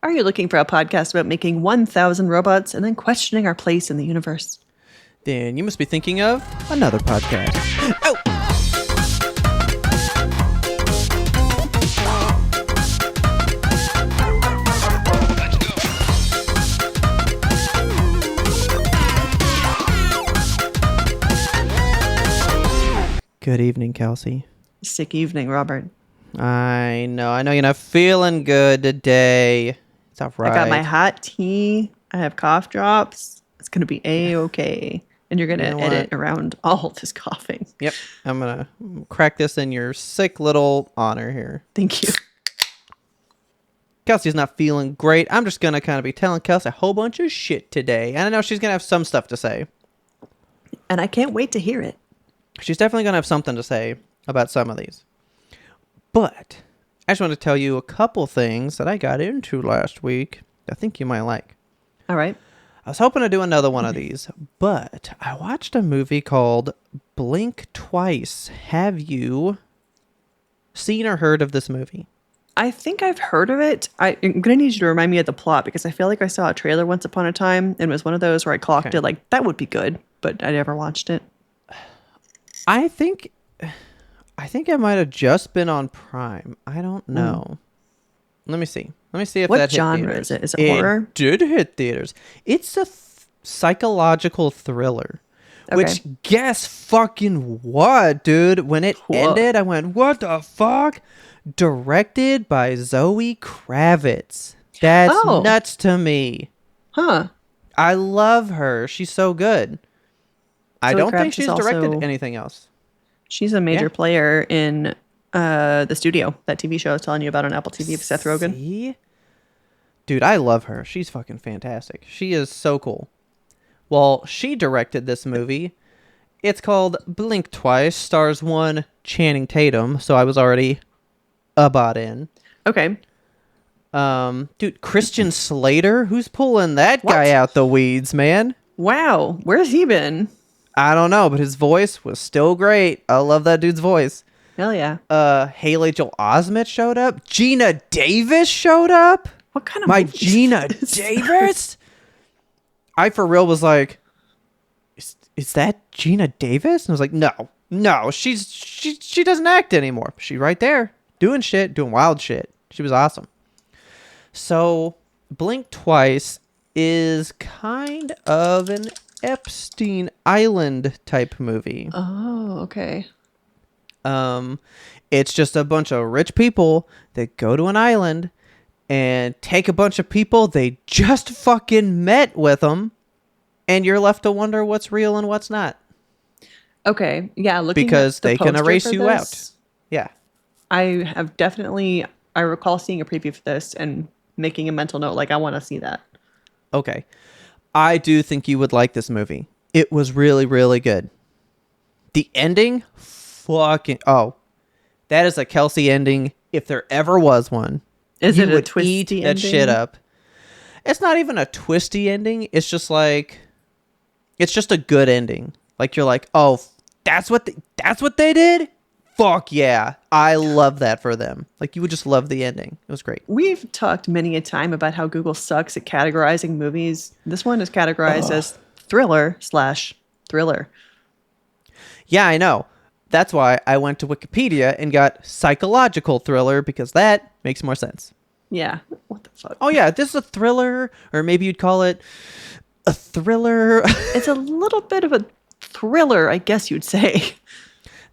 Are you looking for a podcast about making 1,000 robots and then questioning our place in the universe? Then you must be thinking of another podcast. Oh! Good evening, Kelsey. Sick evening, Robert. I know you're not feeling good today. It's all right. I got my hot tea. I have cough drops. It's going to be A-okay. And you're going to edit around all this coughing. Yep. I'm going to crack this in your sick little honor here. Thank you. Kelsey's not feeling great. I'm just going to kind of be telling Kelsey a whole bunch of shit today. And I know she's going to have some stuff to say. And I can't wait to hear it. She's definitely going to have something to say about some of these. But I just want to tell you a couple things that I got into last week I think you might like. All right. I was hoping to do another one of these, but I watched a movie called Blink Twice. Have you seen or heard of this movie? I think I've heard of it. I'm going to need you to remind me of the plot because I feel like I saw a trailer once upon a time and it was one of those where I clocked it like, that would be good, but I never watched it. I think it might have just been on Prime. I don't know. Let me see. Let me see if that hit genre theaters. is it? Is it horror? It did hit theaters. It's a psychological thriller. Okay. Which, guess fucking what, dude? When it ended, I went, what the fuck? Directed by Zoe Kravitz. That's nuts to me. Huh. I love her. She's so good. I don't think she's directed also, anything else. She's a major player in The Studio, that TV show I was telling you about on Apple TV with Seth Rogen. See? Dude, I love her. She's fucking fantastic. She is so cool. Well, she directed this movie. It's called Blink Twice, stars one Channing Tatum, so I was already about in. Okay. Dude, Christian Slater? Who's pulling that guy out the weeds, man? Wow. Where's he been? I don't know, but his voice was still great. I love that dude's voice. Hell yeah. Haley Joel Osment showed up. Gina Davis showed up. What kind of Gina Davis? I for real was like, is that Gina Davis? And I was like, no, she doesn't act anymore. She's right there doing shit, doing wild shit. She was awesome. So Blink Twice is kind of an Epstein Island type movie. Oh, okay. It's just a bunch of rich people that go to an island and take a bunch of people they just fucking met with them, and you're left to wonder what's real and what's not. Okay, yeah, because they can erase you out. Yeah, I recall seeing a preview for this and making a mental note like I want to see that. Okay. I do think you would like this movie. It was really, really good. The ending, that is a Kelsey ending if there ever was one. Is it a twisty ending? That shit up. It's not even a twisty ending. It's just like, it's just a good ending. Like you're like, oh, that's what they did? Fuck yeah. I love that for them. Like you would just love the ending. It was great. We've talked many a time about how Google sucks at categorizing movies. This one is categorized as thriller/thriller. Yeah, I know. That's why I went to Wikipedia and got psychological thriller because that makes more sense. Yeah. What the fuck? Oh yeah, this is a thriller, or maybe you'd call it a thriller. It's a little bit of a thriller, I guess you'd say.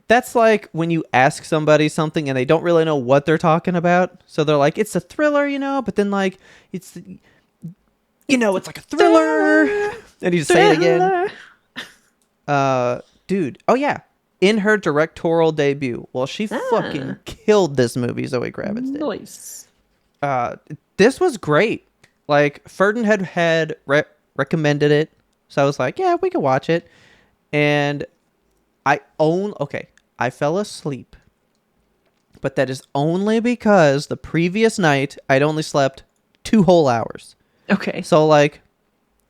That's like when you ask somebody something and they don't really know what they're talking about. So they're like, it's a thriller, but then like, it's like a thriller. And you just say it again. Dude. Oh yeah. In her directorial debut. Well, she fucking killed this movie, Zoe Kravitz did. Nice. This was great. Like, Ferdin had recommended it. So I was like, yeah, we can watch it. And I fell asleep. But that is only because the previous night I'd only slept 2 whole hours. Okay. So like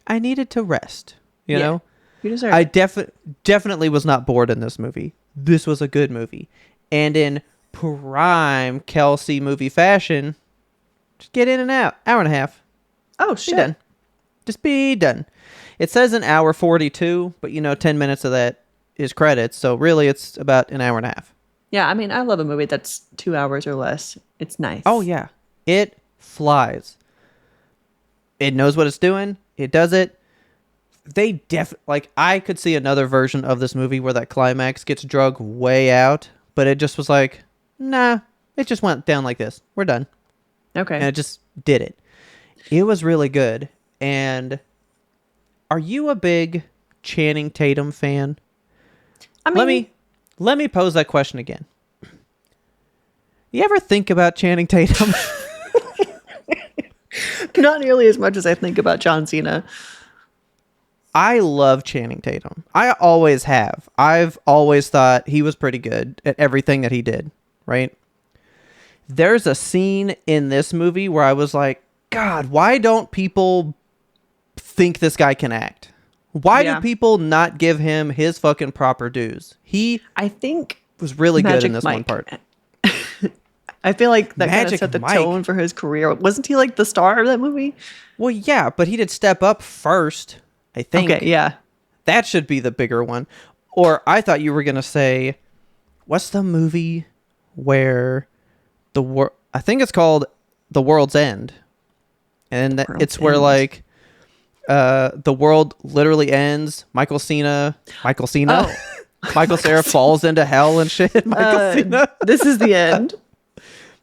I needed to rest, you know? You deserve I definitely was not bored in this movie. This was a good movie. And in prime Kelsey movie fashion, Just get in and out. Hour and a half. Oh, Be shit. done. Just be done. It says an hour 42, but 10 minutes of that is credits. So really it's about an hour and a half. Yeah, I mean, I love a movie that's 2 hours or less. It's nice. Oh, yeah. It flies. It knows what it's doing. It does it. I could see another version of this movie where that climax gets drug way out, but it just was like, nah, it just went down like this. We're done. Okay. And it just did it. It was really good. And are you a big Channing Tatum fan? I mean, Let me pose that question again. You ever think about Channing Tatum? not nearly as much as I think about John Cena. I love Channing Tatum. I always have. I've always thought he was pretty good at everything that he did, right? There's a scene in this movie where I was like, God, why don't people think this guy can act? Why do people not give him his fucking proper dues? I think Was really good in this Mike. one part. I feel like that kind of Magic set the Mike. tone for his career. Wasn't he like the star of that movie? Well, yeah, but he did Step Up first, I think. Okay, yeah. That should be the bigger one. Or I thought you were going to say, what's the movie where I think it's called The World's End. And it's where End. like the world literally ends. Michael Cena. Oh. Michael Cera falls into hell and shit. Michael Cena. This is the end.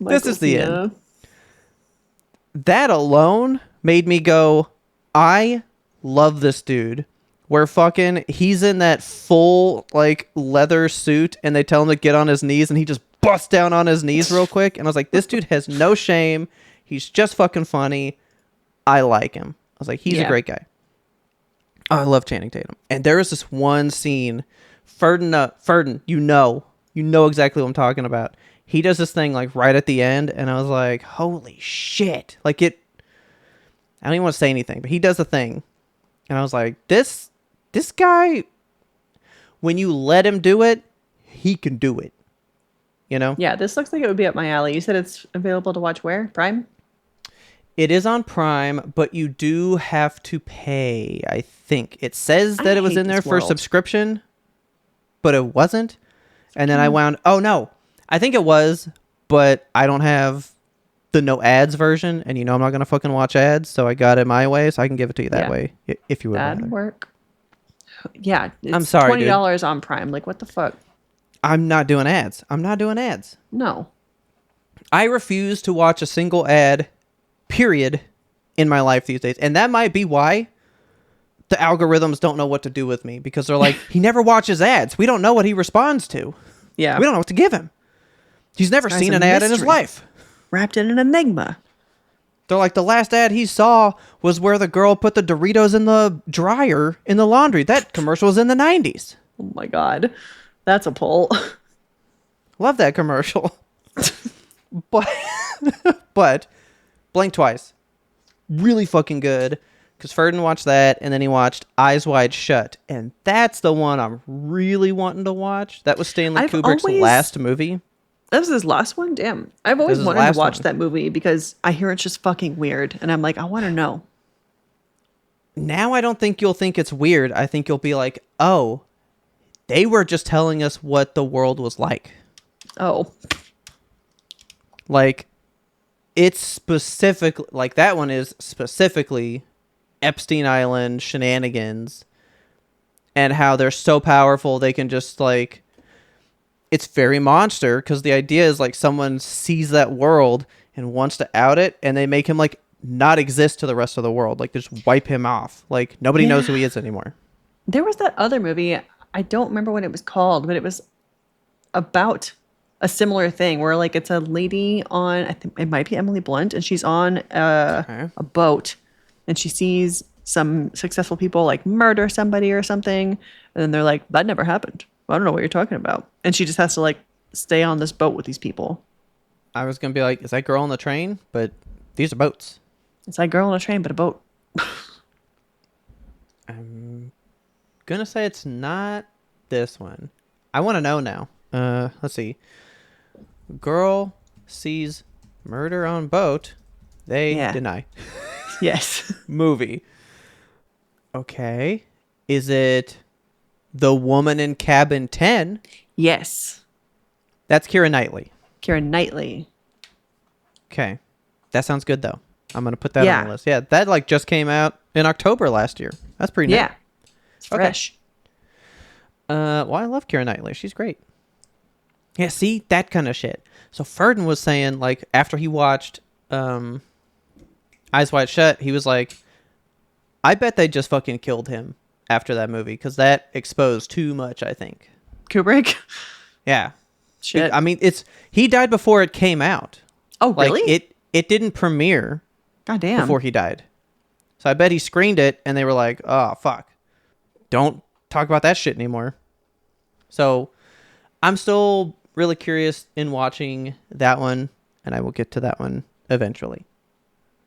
This is the Cena. end. That alone made me go, I love this dude. Where fucking he's in that full like leather suit and they tell him to get on his knees and he just busts down on his knees real quick. And I was like, this dude has no shame. He's just fucking funny. I like him. I was like, he's a great guy. Oh, I love Channing Tatum. And there is this one scene, Ferdin, you know exactly what I'm talking about. He does this thing like right at the end, and I was like, holy shit. Like I don't even want to say anything, but he does a thing. And I was like, this guy, when you let him do it, he can do it. Yeah, this looks like it would be up my alley. You said it's available to watch where? Prime? It is on Prime, but you do have to pay, I think. It says that it was in there for subscription, but it wasn't. And then oh no, I think it was, but I don't have the no ads version, and I'm not going to fucking watch ads, so I got it my way, so I can give it to you that way, if you would rather. That'd work. Yeah, it's I'm sorry, $20 on Prime. Like, what the fuck? I'm not doing ads. No. I refuse to watch a single ad, period, in my life these days. And that might be why the algorithms don't know what to do with me, because they're like, he never watches ads. We don't know what he responds to. Yeah. We don't know what to give him. He's never seen an ad in his life. Wrapped in an enigma. They're like, the last ad he saw was where the girl put the Doritos in the dryer in the laundry. That commercial was in the 90s. Oh my God. That's a pull. Love that commercial. But Blink Twice. Really fucking good. Because Ferdin watched that, and then he watched Eyes Wide Shut. And that's the one I'm really wanting to watch. That was Stanley Kubrick's last movie. That was his last one? Damn. I've always wanted to watch that movie because I hear it's just fucking weird. And I'm like, I want to know. Now I don't think you'll think it's weird. I think you'll be like, oh, they were just telling us what the world was like. Oh. Like, it's specifically, like that one is specifically Epstein Island shenanigans and how they're so powerful they can just like, it's very Monster, because the idea is like someone sees that world and wants to out it, and they make him like not exist to the rest of the world. Like, they just wipe him off. Like, nobody knows who he is anymore. There was that other movie, I don't remember what it was called, but it was about a similar thing where like it's a lady on, I think it might be Emily Blunt, and she's on a boat, and she sees some successful people like murder somebody or something, and then they're like, that never happened. I don't know what you're talking about. And she just has to like stay on this boat with these people. I was gonna be like, is that girl on the train? But these are boats. It's like girl on a train, but a boat. I'm gonna say it's not this one. I want to know now. Let's see. Girl sees murder on boat. They Yeah. deny. Yes. Movie. Okay. Is it The Woman in Cabin 10? Yes. That's Keira Knightley. Keira Knightley. Okay. That sounds good, though. I'm going to put that on Yeah. the list. Yeah, that like just came out in October last year. That's pretty Yeah. nice. It's fresh. Well, I love Keira Knightley. She's great. Yeah, see? That kind of shit. So Ferdin was saying, like, after he watched Eyes Wide Shut, he was like, I bet they just fucking killed him after that movie because that exposed too much, I think. Kubrick. Yeah. Shit. I mean, he died before it came out. Oh, really? Like, it didn't premiere God damn. before he died. So I bet he screened it and they were like, oh, fuck. Don't talk about that shit anymore. So I'm still really curious in watching that one, and I will get to that one eventually.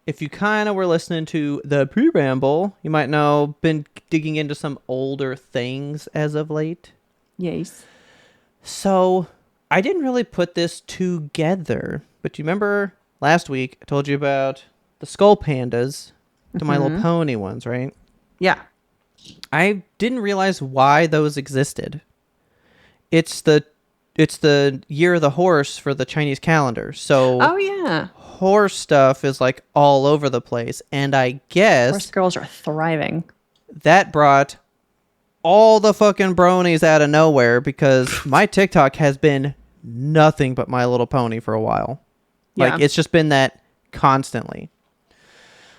If you kind of were listening to the pre-ramble, you might know been digging into some older things as of late. Yes. So I didn't really put this together, but you remember last week I told you about the Skull Pandas, the My Little Pony ones, right? Yeah. I didn't realize why those existed. It's the year of the horse for the Chinese calendar. So Oh, yeah. horse stuff is like all over the place, and I guess Horse girls are thriving. that brought all the fucking bronies out of nowhere because my TikTok has been nothing but My Little Pony for a while. Like, Yeah. it's just been that constantly.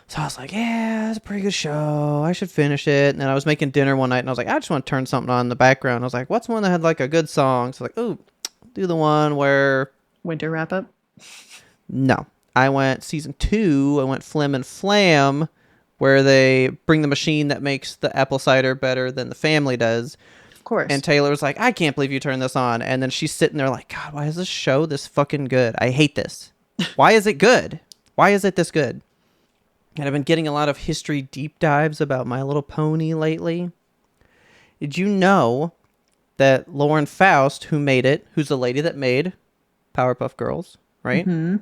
So I was like, yeah, it's a pretty good show. I should finish it. And then I was making dinner one night, and I was like, I just want to turn something on in the background. I was like, what's one that had like a good song? So like, ooh, do the one where... Winter wrap up. No. I went season 2. I went Flim and Flam, where they bring the machine that makes the apple cider better than the family does. Of course. And Taylor was like, I can't believe you turned this on. And then she's sitting there like, God, why is this show this fucking good? I hate this. Why is it good? Why is it this good? And I've been getting a lot of history deep dives about My Little Pony lately. Did you know that Lauren Faust, who made it, who's the lady that made Powerpuff Girls, right? Mm-hmm.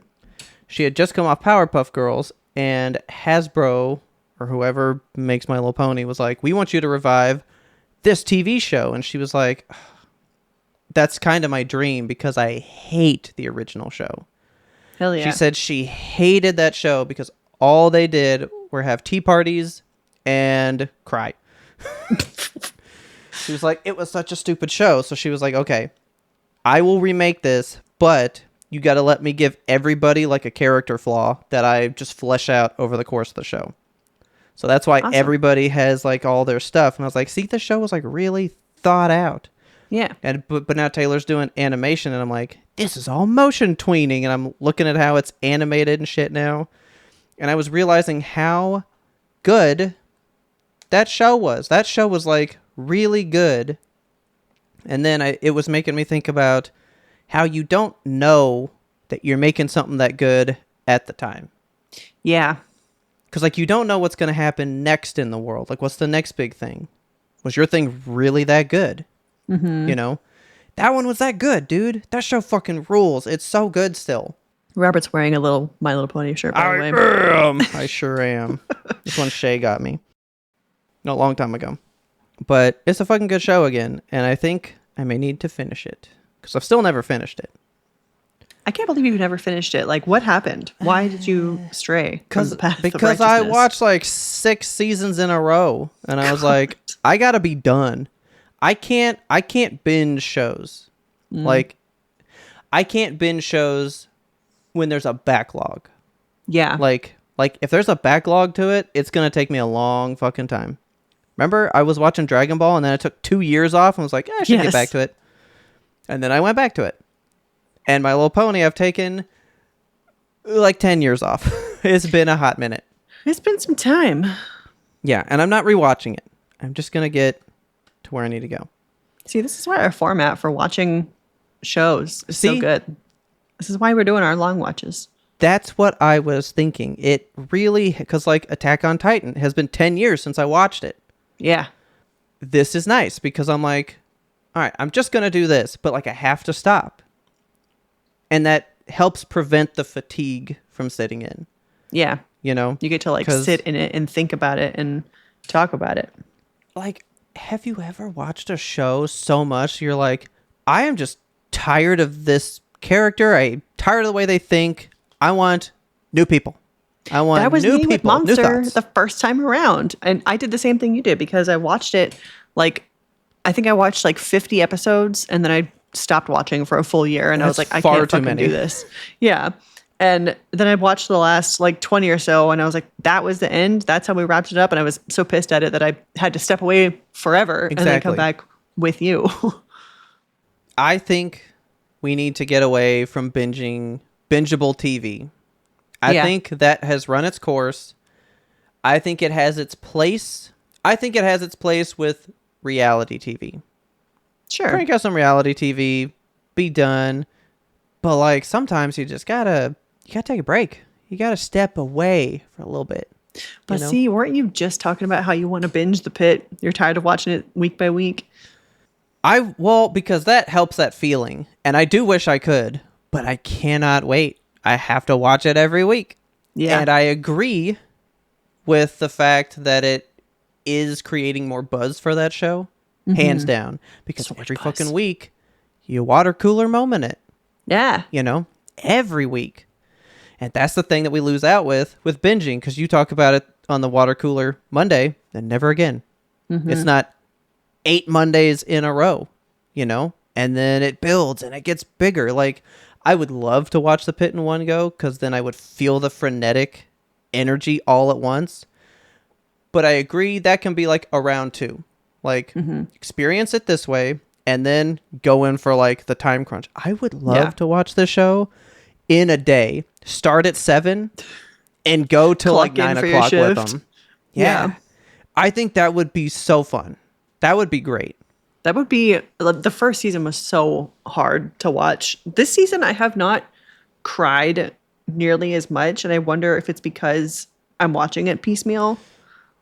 She had just come off Powerpuff Girls, and Hasbro, or whoever makes My Little Pony, was like, we want you to revive this TV show. And she was like, that's kind of my dream because I hate the original show. Hell yeah. She said she hated that show because all they did were have tea parties and cry. She was like, it was such a stupid show. So she was like, okay, I will remake this, but you got to let me give everybody like a character flaw that I just flesh out over the course of the show. So that's why everybody has like all their stuff. And I was like, see, the show was like really thought out. Yeah. And but now Taylor's doing animation, and I'm like, this is all motion tweening. And I'm looking at how it's animated and shit now. And I was realizing how good that show was. That show was like really good. And then it was making me think about how you don't know that you're making something that good at the time. Yeah. Because like you don't know what's going to happen next in the world. Like, what's the next big thing? Was your thing really that good? Mm-hmm. You know? That one was that good, dude. That show fucking rules. It's so good still. Robert's wearing a little My Little Pony shirt, by the way. Am. I sure am. This one Shay got me. No, a long time ago. But it's a fucking good show again, and I think I may need to finish it. Because I've still never finished it. I can't believe you've never finished it. Like, what happened? Why did you stray from the path of Because I righteousness? watched like 6 seasons in a row, and I was like, I gotta be done. I can't binge shows. Like, I can't binge shows when there's a backlog. Yeah. Like if there's a backlog to it, it's gonna take me a long fucking time. Remember, I was watching Dragon Ball, and then I took 2 years off, and was like, I should get back to it. And then I went back to it. And My Little Pony, I've taken like 10 years off. It's been a hot minute. It's been some time. Yeah, and I'm not rewatching it. I'm just gonna get to where I need to go. See, this is why our format for watching shows is so See? good. This is why we're doing our long watches. That's what I was thinking. It really, because like Attack on Titan has been 10 years since I watched it. Yeah. This is nice because I'm like, all right, I'm just going to do this, but like I have to stop. And that helps prevent the fatigue from setting in. Yeah. You know, You get to like 'cause, sit in it and think about it and talk about it. like, have you ever watched a show so much you're like, I am just tired of this character. I'm tired of the way they think. I want new people. I want That was new me with people, new Monster thoughts. the first time around. And I did the same thing you did because I watched it like, I think I watched like 50 episodes and then I stopped watching for a full year and I was That's like, I far can't too fucking many. do this. Yeah. And then I watched the last like 20 or so and I was like, that was the end. That's how we wrapped it up. And I was so pissed at it that I had to step away forever and then come Exactly. back with you. I think we need to get away from bingeable TV. I Yeah. think that has run its course. I think it has its place. I think it has its place with reality TV. Sure. Crank out some reality TV, be done. But like sometimes you gotta take a break. You gotta step away for a little bit. But You know? see, weren't you just talking about how you want to binge The Pit? You're tired of watching it week by week. Because that helps that feeling. And I do wish I could, but I cannot wait. I have to watch it every week. Yeah. And I agree with the fact that it is creating more buzz for that show. Hands down. Because So much every buzz. fucking week, you water cooler moment it. Yeah. You know? Every week. And that's the thing that we lose out with binging. Because you talk about it on the water cooler Monday, and never again. It's not 8 Mondays in a row, you know? And then it builds and it gets bigger. Like, I would love to watch The Pit in one go because then I would feel the frenetic energy all at once. But I agree that can be like a round 2. Like, experience it this way and then go in for like the time crunch. I would love to watch the show in a day. Start at 7 and go till like Clock in 9 for your o'clock with shift. them. Yeah. I think that would be so fun. That would be great. That would be the first season was so hard to watch. This season, I have not cried nearly as much. And I wonder if it's because I'm watching it piecemeal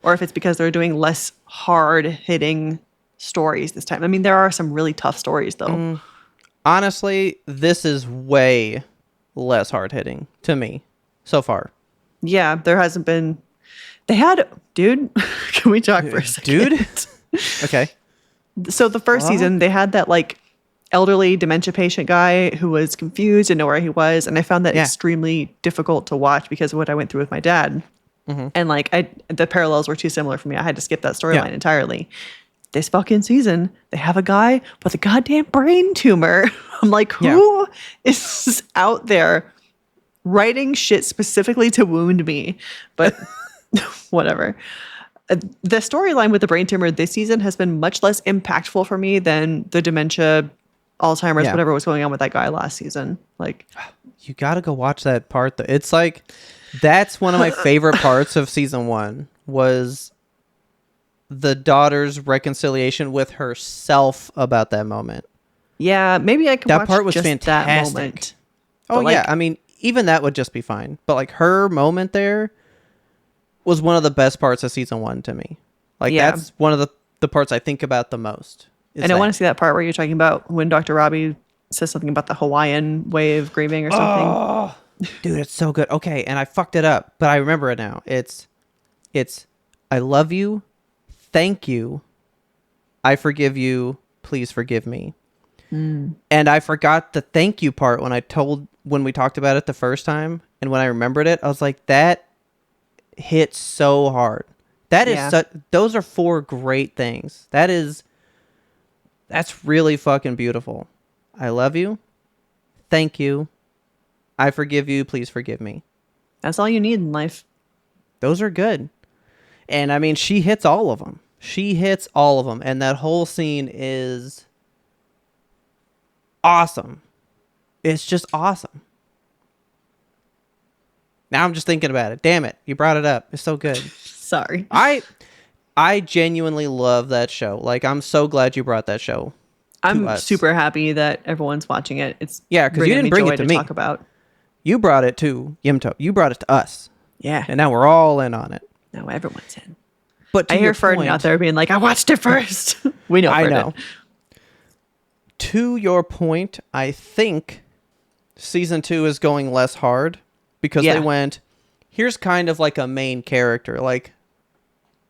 or if it's because they're doing less hard hitting stories this time. I mean, there are some really tough stories, though. Honestly, this is way less hard hitting to me so far. Yeah, there hasn't been. They had, dude, can we talk for a second? Dude? Okay. So the first season, they had that like elderly dementia patient guy who was confused and know where he was. And I found that extremely difficult to watch because of what I went through with my dad. And like the parallels were too similar for me. I had to skip that storyline entirely. This fucking season, they have a guy with a goddamn brain tumor. I'm like, who is out there writing shit specifically to wound me? But whatever. The storyline with the brain tumor this season has been much less impactful for me than the dementia, Alzheimer's, whatever was going on with that guy last season. Like, You got to go watch that part. It's like, that's one of my favorite parts of season 1 was the daughter's reconciliation with herself about that moment. yeah, maybe I could That watch part was just that fantastic. moment. Oh, But, like, yeah. I mean, even that would just be fine. But like her moment there was one of the best parts of season 1 to me. Like that's one of the parts I think about the most. And I want to see that part where you're talking about when Dr. Robbie says something about the Hawaiian way of grieving or something. Oh, dude, it's so good. Okay, and I fucked it up, but I remember it now. It's I love you, thank you, I forgive you, please forgive me. And I forgot the thank you part when we talked about it the first time, and when I remembered it, I was like, that hit so hard. That is those are 4 great things. That's really fucking beautiful. I love you. Thank you. I forgive you. Please forgive me. That's all you need in life. Those are good. And I mean, she hits all of them. And that whole scene is awesome. It's just awesome. Now I'm just thinking about it. Damn it. You brought it up. It's so good. Sorry. I genuinely love that show. Like, I'm so glad you brought that show. I'm super happy that everyone's watching it. It's because you didn't bring it to me. Talk about. You brought it to YMBToAP. You brought it to us. Yeah. And now we're all in on it. Now everyone's in. But I hear Ferdinand out there being like, I watched it first. We know Ferdinand. I know. To your point, I think season 2 is going less hard because they went, here's kind of like a main character. Like,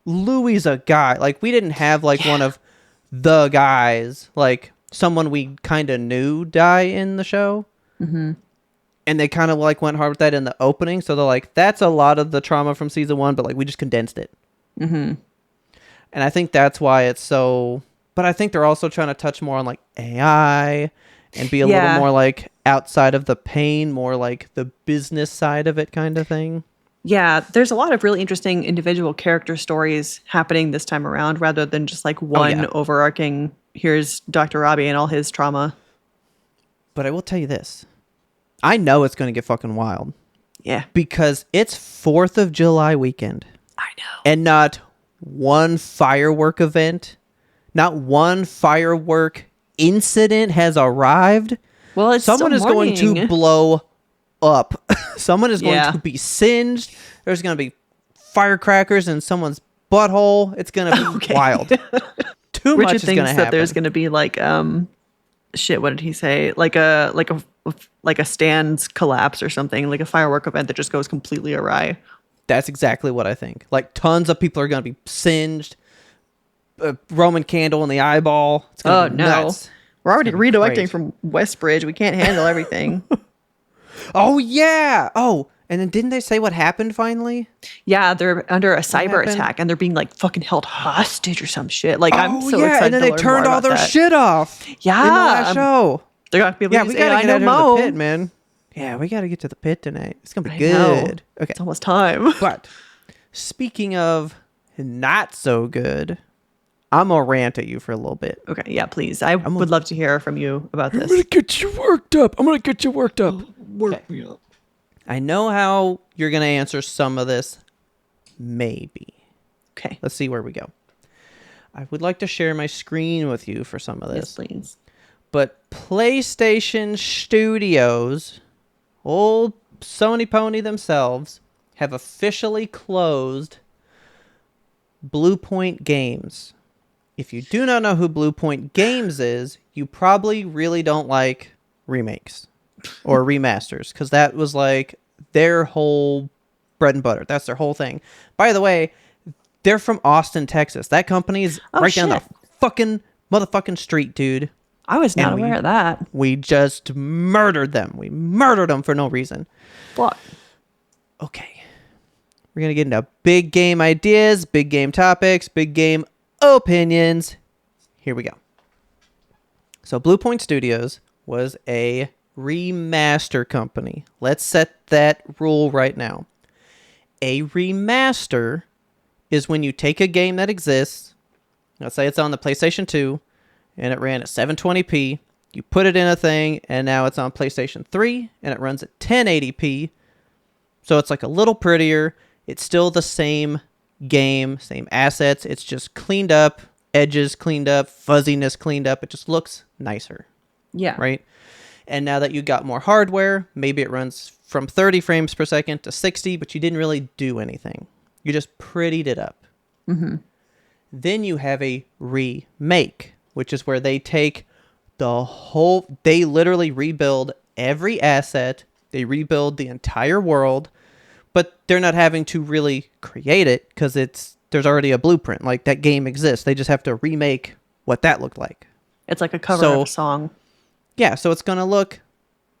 Louis a guy. Like, we didn't have like one of the guys, like someone we kind of knew die in the show. Mm-hmm. And they kind of like went hard with that in the opening. So they're like, that's a lot of the trauma from season 1, but like we just condensed it. Mm-hmm. And I think that's why it's so, but I think they're also trying to touch more on like AI and be a little more like outside of the pain, more like the business side of it kind of thing. Yeah, there's a lot of really interesting individual character stories happening this time around rather than just like one overarching, here's Dr. Robbie and all his trauma. But I will tell you this. I know it's going to get fucking wild. Yeah. Because it's 4th of July weekend. I know. And not one firework event, not one firework incident has arrived. Well, it's someone is morning. going to blow up. Someone is going to be singed. There's going to be firecrackers in someone's butthole. It's going to be wild. Too Richard much is going to happen. that there's going to be like shit, what did he say? Like a stands collapse or something, like a firework event that just goes completely awry. That's exactly what I think. Like tons of people are going to be singed. A Roman candle in the eyeball. It's going to be nuts. We're already redirecting from Westbridge. We can't handle everything. Oh, yeah. Oh, and then didn't they say what happened finally? Yeah, they're under a cyber attack and they're being like fucking held hostage or some shit. Like, I'm so excited. And then they turned all their shit off. Yeah. In the last show. They're going to be able to we got to get out of the pit, man. Yeah, we got to get to the pit tonight. It's going to be good. Okay. It's almost time. But speaking of not so good, I'm going to rant at you for a little bit. Okay, yeah, please. I would love to hear from you about this. I'm going to get you worked up. Work me up. I know how you're going to answer some of this. Maybe. Okay. Let's see where we go. I would like to share my screen with you for some of this. Yes, please. But PlayStation Studios, old Sony Pony themselves, have officially closed Blue Point Games. If you do not know who Blue Point Games is, you probably really don't like remakes or remasters, because that was like their whole bread and butter. That's their whole thing. By the way, they're from Austin, Texas. That company is down the fucking motherfucking street, dude. I was not aware of that. We just murdered them. We murdered them for no reason. What? Okay. We're going to get into big game ideas, big game topics, big game opinions. Here we go. So Blue Point Studios was a remaster company. Let's set that rule right now. A remaster is when you take a game that exists, let's say it's on the PlayStation 2, and it ran at 720p, you put it in a thing, and now it's on PlayStation 3, and it runs at 1080p, so it's like a little prettier. It's still the same game, same assets, it's just cleaned up, edges cleaned up, fuzziness cleaned up, it just looks nicer. Yeah. Right? And now that you got more hardware, maybe it runs from 30 frames per second to 60, but you didn't really do anything. You just prettied it up. Mm-hmm. Then you have a remake, which is where they take the whole, they literally rebuild every asset, they rebuild the entire world, but they're not having to really create it because there's already a blueprint. Like, that game exists. They just have to remake what that looked like. It's like a cover of a song. Yeah, so it's going to look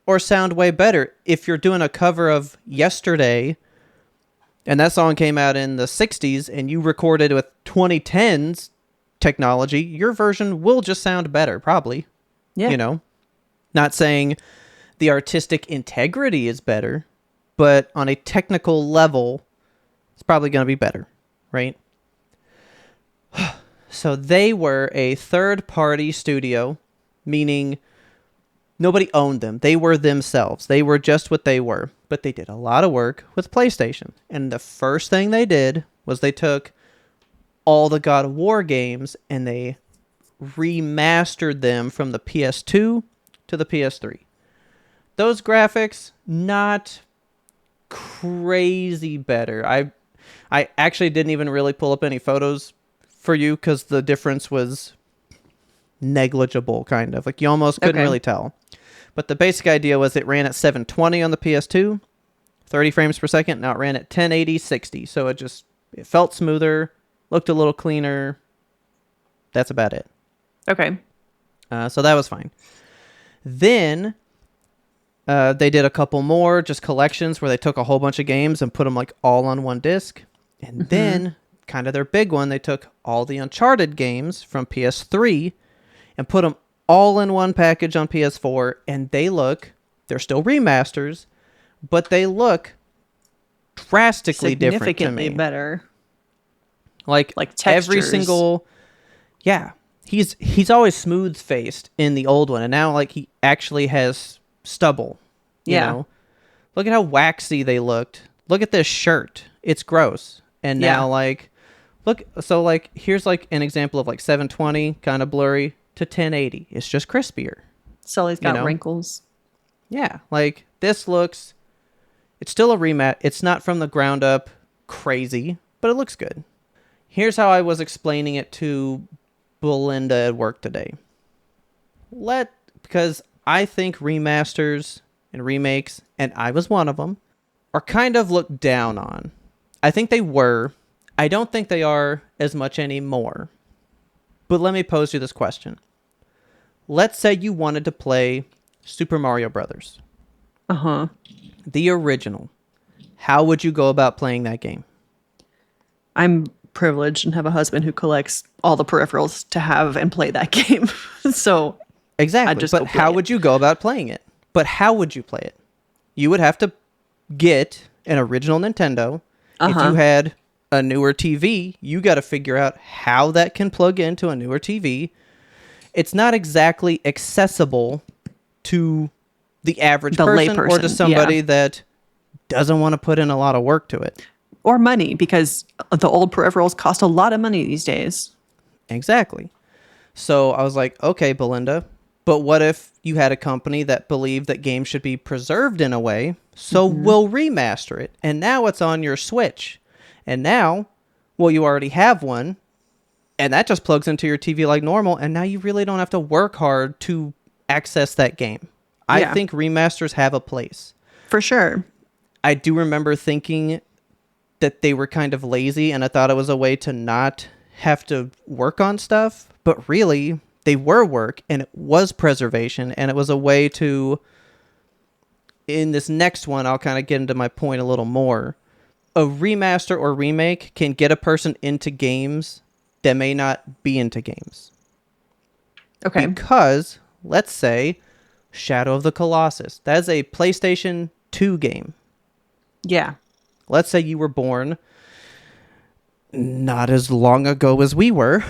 or sound way better. If you're doing a cover of Yesterday, and that song came out in the 60s, and you recorded with 2010s technology, your version will just sound better, probably. Yeah. You know? Not saying the artistic integrity is better, but on a technical level, it's probably going to be better, right? So they were a third-party studio, meaning nobody owned them. They were themselves. They were just what they were. But they did a lot of work with PlayStation. And the first thing they did was they took all the God of War games and they remastered them from the PS2 to the PS3. Those graphics, not crazy better. I actually didn't even really pull up any photos for you because the difference was negligible, kind of. Like, you almost couldn't really tell. But the basic idea was it ran at 720 on the PS2, 30 frames per second. Now it ran at 1080, 60. So it felt smoother, looked a little cleaner. That's about it. Okay. So that was fine. Then they did a couple more just collections where they took a whole bunch of games and put them like all on one disc. And then kind of their big one, they took all the Uncharted games from PS3 and put them all in one package on PS4. And they're still remasters, but they look drastically different to me. Significantly better. Like every textures. single, yeah. He's always smooth faced in the old one, and now like he actually has stubble. You know? Look at how waxy they looked. Look at this shirt. It's gross. And now like here's like an example of like 720 kind of blurry to 1080. It's just crispier. Sully's got wrinkles. Yeah, like it's still a rematch. It's not from the ground up crazy, but it looks good. Here's how I was explaining it to Belinda at work today. Because I think remasters and remakes, and I was one of them, are kind of looked down on. I think they were. I don't think they are as much anymore. But let me pose you this question. Let's say you wanted to play Super Mario Brothers. The original. How would you go about playing that game? I'm privileged and have a husband who collects all the peripherals to have and play that game. So exactly. But how would you go about playing it? But how would you play it? You would have to get an original Nintendo. If you had a newer TV, you got to figure out how that can plug into a newer TV. It's not exactly accessible to the average person or to somebody that doesn't want to put in a lot of work to it. Or money, because the old peripherals cost a lot of money these days. Exactly. So I was like, okay, Belinda, but what if you had a company that believed that games should be preserved in a way, so we'll remaster it. And now it's on your Switch. And now, well, you already have one, and that just plugs into your TV like normal, and now you really don't have to work hard to access that game. I think remasters have a place. For sure. I do remember thinking that they were kind of lazy, and I thought it was a way to not have to work on stuff, but really they were work, and it was preservation, and it was a way to, in this next one, I'll kind of get into my point a little more. A remaster or remake can get a person into games that may not be into games. Okay. Because, let's say, Shadow of the Colossus. That is a PlayStation 2 game. Yeah. Let's say you were born not as long ago as we were.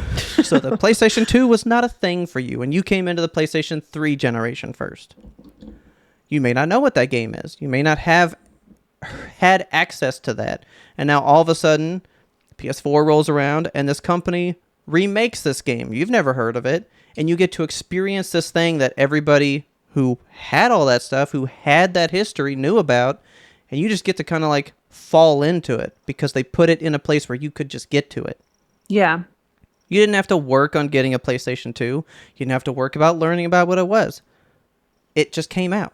So the PlayStation 2 was not a thing for you, and you came into the PlayStation 3 generation first. You may not know what that game is. You may not have had access to that. And now all of a sudden, PS4 rolls around, and this company remakes this game. You've never heard of it, and you get to experience this thing that everybody who had all that stuff, who had that history, knew about, and you just get to kind of like fall into it because they put it in a place where you could just get to it. Yeah. You didn't have to work on getting a PlayStation 2. You didn't have to work about learning about what it was. It just came out.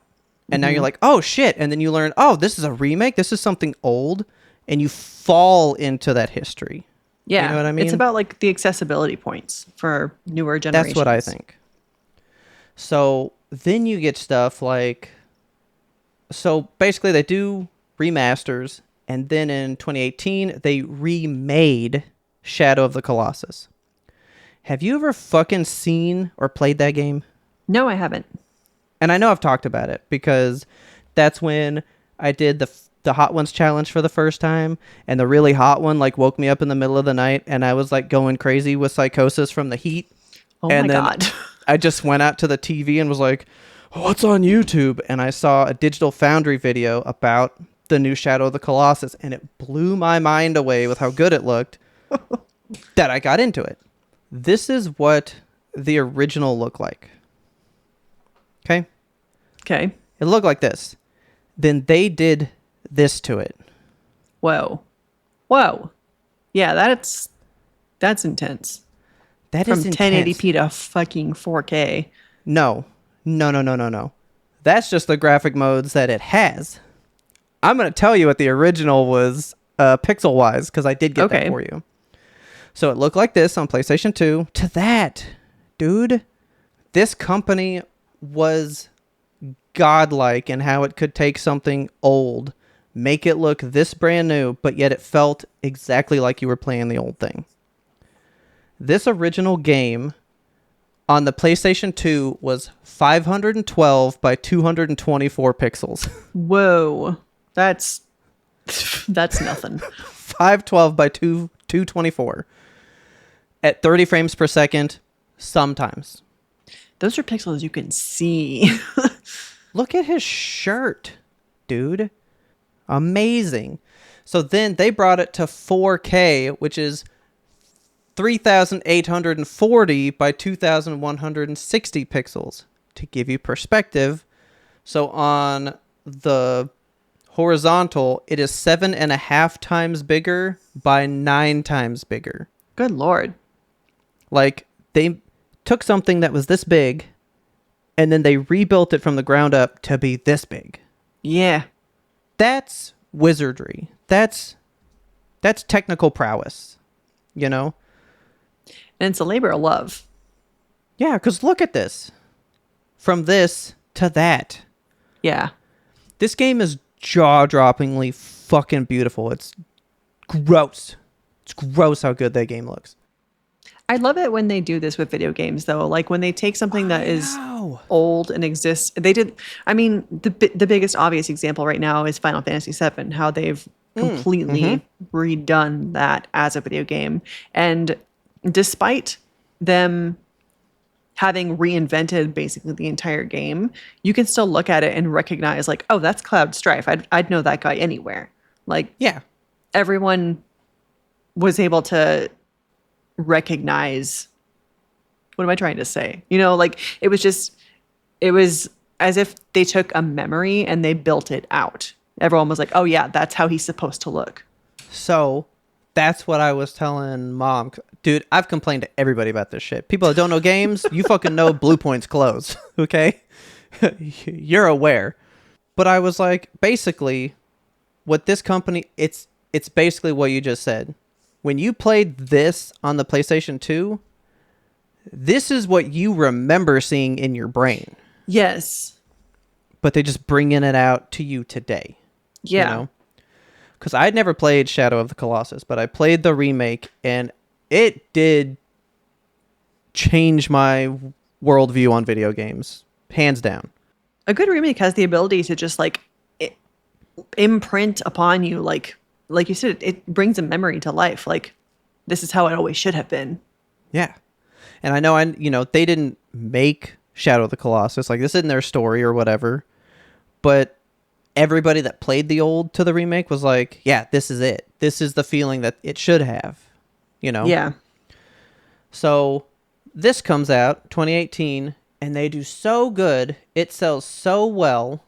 And now you're like, oh shit. And then you learn, oh, this is a remake. This is something old. And you fall into that history. Yeah. You know what I mean? It's about like the accessibility points for newer generations. That's what I think. So then you get stuff like, so basically they do remasters. And then in 2018, they remade Shadow of the Colossus. Have you ever fucking seen or played that game? No, I haven't. And I know I've talked about it because that's when I did the Hot Ones challenge for the first time, and the really hot one like woke me up in the middle of the night, and I was like going crazy with psychosis from the heat. Oh and my then God. I just went out to the TV and was like, what's on YouTube? And I saw a Digital Foundry video about the new Shadow of the Colossus, and it blew my mind away with how good it looked that I got into it. This is what the original looked like. Okay? Okay. It looked like this. Then they did this to it. Whoa. Whoa. Yeah, that's intense. That From is intense. 1080p to fucking 4K. No. That's just the graphic modes that it has. I'm going to tell you what the original was pixel wise, because I did get that Okay. for you. So it looked like this on PlayStation 2. To that, dude, this company was godlike in how it could take something old, make it look this brand new, but yet it felt exactly like you were playing the old thing. This original game on the PlayStation 2 was 512 by 224 pixels. Whoa. That's nothing. 512 by 224 at 30 frames per second sometimes. Those are pixels you can see. Look at his shirt, dude. Amazing. So then they brought it to 4K, which is 3,840 by 2,160 pixels to give you perspective. So on the horizontal, it is 7.5 times bigger by 9 times bigger. Good Lord. Like, they took something that was this big and then they rebuilt it from the ground up to be this big. Yeah. That's wizardry. That's technical prowess, you know? And it's a labor of love. Yeah, because look at this. From this to that. Yeah. This game is jaw-droppingly fucking beautiful. It's gross. It's gross how good that game looks. I love it when they do this with video games, though. Like when they take something that is old and exists. They did. I mean, the biggest obvious example right now is Final Fantasy VII. How they've completely redone that as a video game, and despite them having reinvented basically the entire game, you can still look at it and recognize, like, oh, that's Cloud Strife. I'd know that guy anywhere. Like, Yeah. everyone was able to recognize, what am I trying to say? You know, like it was as if they took a memory and they built it out. Everyone was like, oh yeah, that's how he's supposed to look. So that's what I was telling Mom. Dude, I've complained to everybody about this shit. People that don't know games, you fucking know Blue Point's clothes, okay? You're aware. But I was like, basically, what this company, it's basically what you just said. When you played this on the PlayStation 2, this is what you remember seeing in your brain. Yes. But they just bringing it out to you today. Yeah. You know? Because I'd never played Shadow of the Colossus, but I played the remake, and it did change my worldview on video games. Hands down. A good remake has the ability to just like imprint upon you, like you said, it brings a memory to life. Like, this is how it always should have been. Yeah. And I know, they didn't make Shadow of the Colossus. Like, this isn't their story or whatever. But everybody that played the old to the remake was like, yeah, this is it. This is the feeling that it should have, you know? Yeah. So this comes out 2018, and they do so good. It sells so well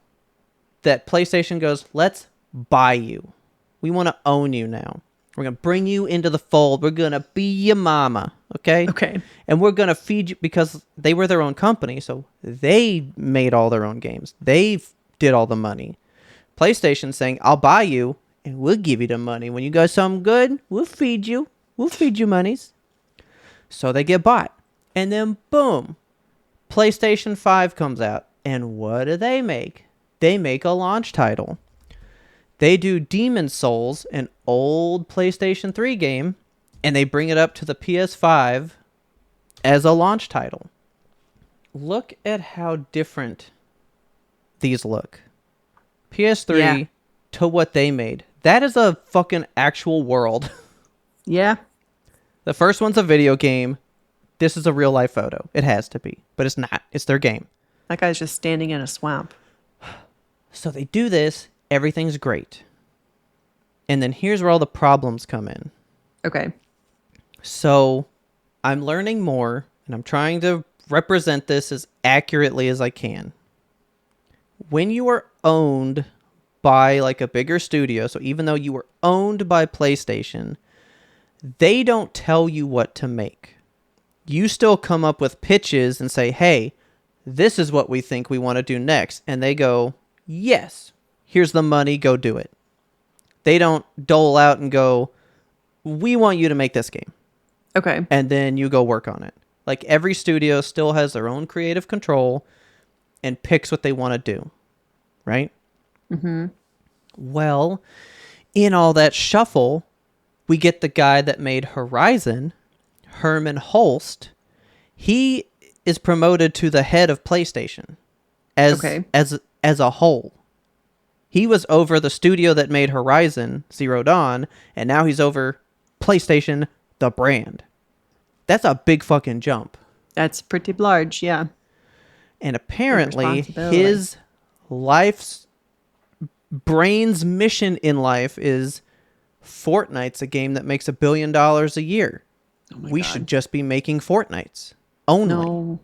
that PlayStation goes, let's buy you. We want to own you now. We're going to bring you into the fold. We're going to be your mama, okay? Okay. And we're going to feed you, because they were their own company, so they made all their own games. They did all the money. PlayStation saying, I'll buy you, and we'll give you the money. When you got something good, we'll feed you. We'll feed you monies. So they get bought. And then, boom, PlayStation 5 comes out. And what do they make? They make a launch title. They do Demon Souls, an old PlayStation 3 game, and they bring it up to the PS5 as a launch title. Look at how different these look. PS3 to what they made. That is a fucking actual world. Yeah. The first one's a video game. This is a real life photo. It has to be, but it's not. It's their game. That guy's just standing in a swamp. So they do this. Everything's great. And then here's where all the problems come in. Okay. So I'm learning more, and I'm trying to represent this as accurately as I can. When you are owned by like a bigger studio, so even though you were owned by PlayStation, they don't tell you what to make. You still come up with pitches and say, hey, this is what we think we want to do next. And they go, yes, Here's the money. Go do it. They don't dole out and go, we want you to make this game. Okay. And then you go work on it. Like, every studio still has their own creative control and picks what they want to do. Right? Mm-hmm. Well, in all that shuffle, we get the guy that made Horizon, Herman Holst. He is promoted to the head of PlayStation as a whole. He was over the studio that made Horizon Zero Dawn, and now he's over PlayStation, the brand. That's a big fucking jump. That's pretty large, yeah. And apparently his life's brain's mission in life is Fortnite's a game that makes $1 billion a year. Oh my we God. should just be making Fortnites only. No.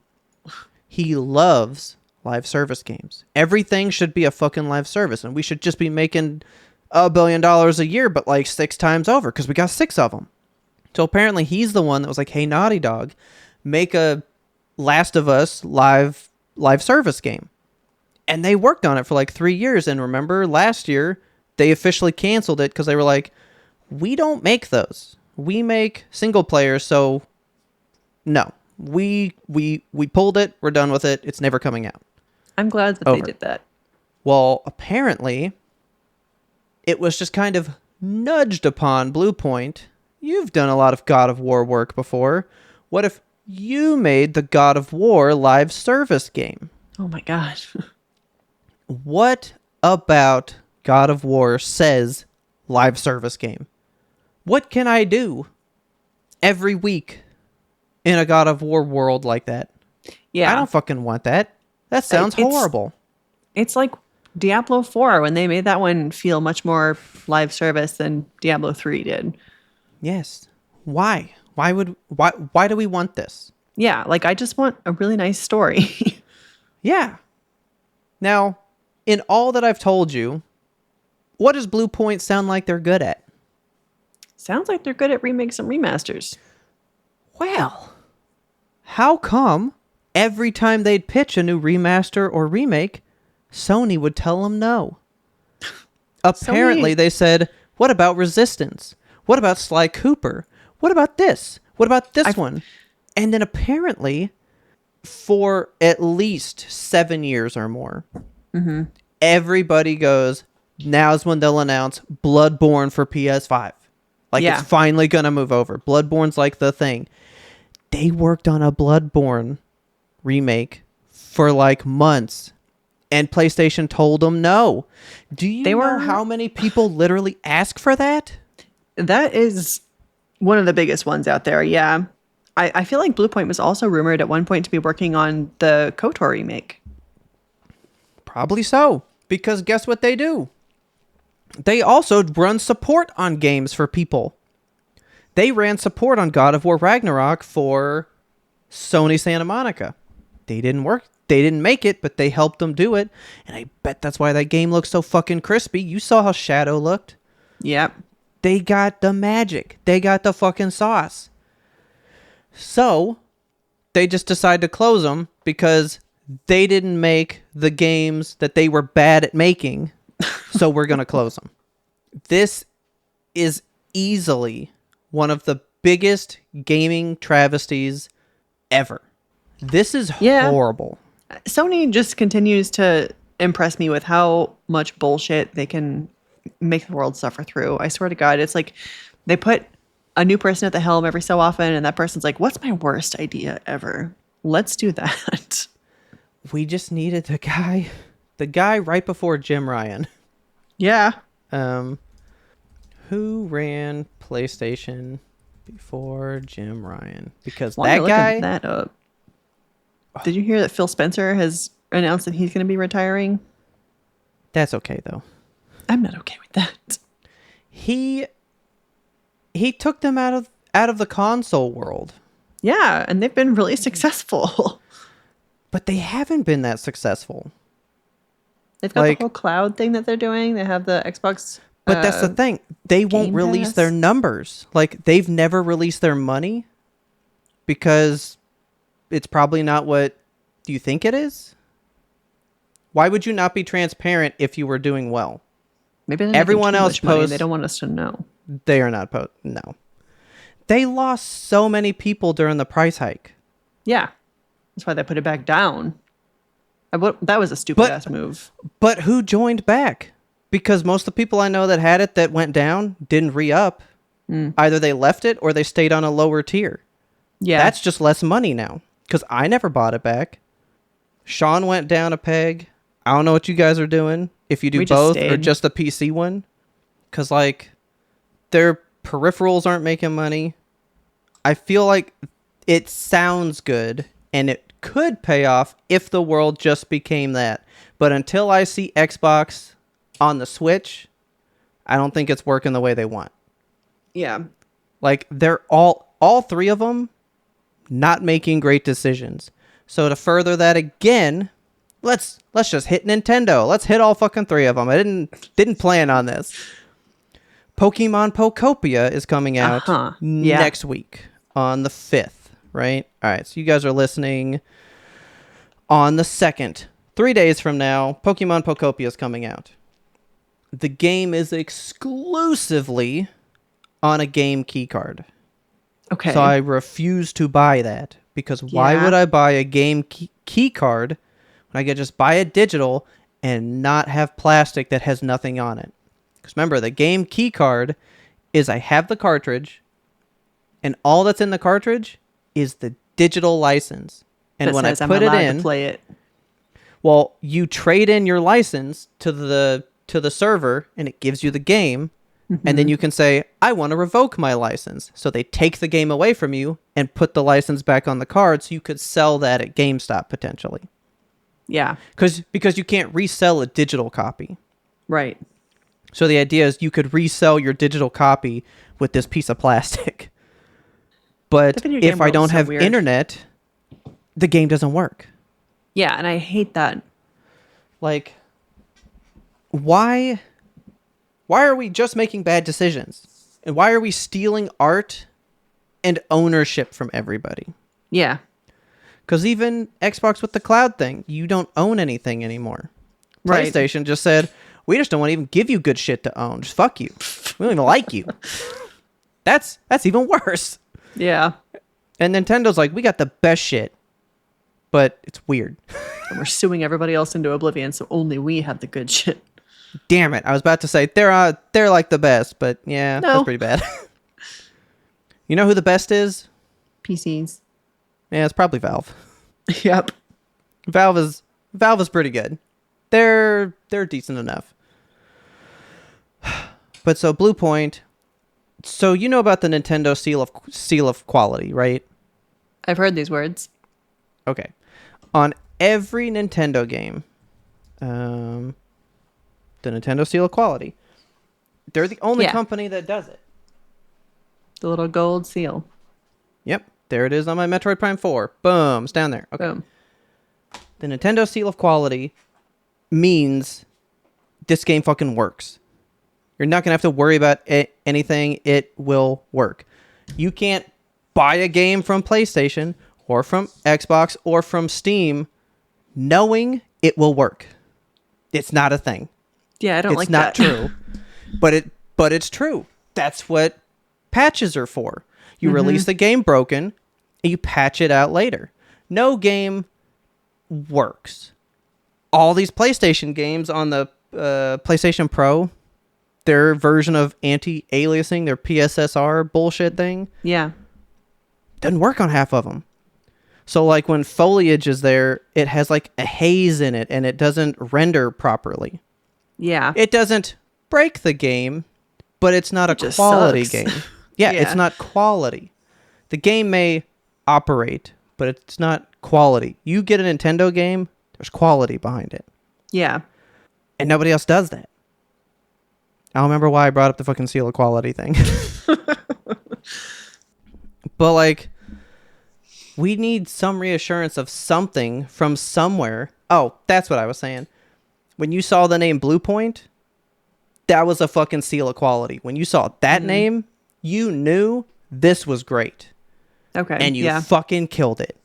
He loves live service games. Everything should be a fucking live service, and we should just be making $1 billion a year, but like 6 times over because we got 6 of them. So apparently he's the one that was like, hey, Naughty Dog, make a Last of Us live service game. And they worked on it for like 3 years. And remember, last year, they officially canceled it because they were like, we don't make those. We make single player, so no. We pulled it. We're done with it. It's never coming out. I'm glad that Over. they did that. Well, apparently, it was just kind of nudged upon Bluepoint. You've done a lot of God of War work before. What if you made the God of War live service game? Oh my God. What about God of War says live service game? What can I do every week in a God of War world like that? Yeah. I don't fucking want that. That sounds horrible. It's like Diablo 4 when they made that one feel much more live service than Diablo 3 did. Yes. Why? Why do we want this? Yeah, like I just want a really nice story. Yeah. Now, in all that I've told you, what does Bluepoint sound like they're good at? Sounds like they're good at remakes and remasters. Well, how come every time they'd pitch a new remaster or remake, Sony would tell them no? Apparently, they said, what about Resistance? What about Sly Cooper? What about this? What about this one? And then apparently, for at least 7 years or more, everybody goes, now's when they'll announce Bloodborne for PS5. Like, it's finally going to move over. Bloodborne's like the thing. They worked on a Bloodborne remake for like months, and PlayStation told them no. Do you know how many people literally ask for that? That is one of the biggest ones out there, yeah. I feel like Bluepoint was also rumored at one point to be working on the KOTOR remake. Probably so, because guess what they do? They also run support on games for people. They ran support on God of War Ragnarok for Sony Santa Monica. They didn't make it, but they helped them do it. And I bet that's why that game looks so fucking crispy. You saw how Shadow looked. Yep. They got the magic. They got the fucking sauce. So, they just decided to close them because they didn't make the games that they were bad at making. So we're going to close them. This is easily one of the biggest gaming travesties ever. This is horrible. Sony just continues to impress me with how much bullshit they can make the world suffer through. I swear to God, it's like they put a new person at the helm every so often, and that person's like, what's my worst idea ever? Let's do that. We just needed the guy right before Jim Ryan. Yeah. Who ran PlayStation before Jim Ryan? Because While that you're guy... looking that up, did you hear that Phil Spencer has announced that he's going to be retiring? That's okay, though. I'm not okay with that. He took them out of the console world. Yeah, and they've been really successful. But they haven't been that successful. They've got the whole cloud thing that they're doing. They have the Xbox. But that's the thing. They won't release their numbers. Like, they've never released their money because it's probably not what you think it is. Why would you not be transparent if you were doing well? Maybe they're Everyone making too else much money. posts. They don't want us to know. They are not no. They lost so many people during the price hike. Yeah. That's why they put it back down. That was a stupid ass move. But who joined back? Because most of the people I know that had it that went down didn't re-up. Either they left it or they stayed on a lower tier. Yeah. That's just less money now. Because I never bought it back. Sean went down a peg. I don't know what you guys are doing. If you do both or just the PC one. Because, like, their peripherals aren't making money. I feel like it sounds good. And it could pay off if the world just became that. But until I see Xbox on the Switch, I don't think it's working the way they want. Yeah. Like, they're all three of them not making great decisions. So to further that again, let's just hit Nintendo. Let's hit all fucking three of them. I didn't plan on this. Pokemon Pokopia is coming out next week on the 5th, right? All right, so you guys are listening on the 2nd. 3 days from now, Pokemon Pokopia is coming out. The game is exclusively on a game key card. Okay. So I refuse to buy that because why would I buy a game key card when I could just buy it digital and not have plastic that has nothing on it? Because remember, the game key card is I have the cartridge and all that's in the cartridge is the digital license. And that when I says put I'm it allowed in, to play it. well, you trade in your license to the server and it gives you the game. And then you can say, I want to revoke my license. So they take the game away from you and put the license back on the card so you could sell that at GameStop potentially. Yeah. Because you can't resell a digital copy. Right. So the idea is you could resell your digital copy with this piece of plastic. But if I don't have internet, the game doesn't work. Yeah, and I hate that. Like, why are we just making bad decisions? And why are we stealing art and ownership from everybody? Yeah. Because even Xbox with the cloud thing, you don't own anything anymore. Right. PlayStation just said, we just don't want to even give you good shit to own. Just fuck you. We don't even like you. That's even worse. Yeah. And Nintendo's like, we got the best shit. But it's weird. And we're suing everybody else into oblivion, so only we have the good shit. Damn it. I was about to say, they're like the best, but yeah, that's pretty bad. You know who the best is? PCs. Yeah, it's probably Valve. Yep. Valve is pretty good. They're decent enough. But so Blue Point, so you know about the Nintendo seal of quality, right? I've heard these words. Okay. On every Nintendo game, the Nintendo seal of quality, they're the only company that does it. The little gold seal. Yep. There it is on my Metroid Prime 4. Boom. It's down there. Okay. Boom. The Nintendo seal of quality means this game fucking works. You're not going to have to worry about anything. It will work. You can't buy a game from PlayStation or from Xbox or from Steam knowing it will work. It's not a thing. Yeah, I don't like that. It's not true. But it's true. That's what patches are for. You release the game broken and you patch it out later. No game works. All these PlayStation games on the PlayStation Pro, their version of anti-aliasing, their PSSR bullshit thing, doesn't work on half of them. So like when foliage is there, it has like a haze in it and it doesn't render properly. Yeah. It doesn't break the game, but it's not a quality game. Yeah, it's not quality. The game may operate, but it's not quality. You get a Nintendo game, there's quality behind it. Yeah. And nobody else does that. I don't remember why I brought up the fucking seal of quality thing. But like, we need some reassurance of something from somewhere. Oh, that's what I was saying. When you saw the name Blue Point, that was a fucking seal of quality. When you saw that name, you knew this was great. Okay. And you fucking killed it.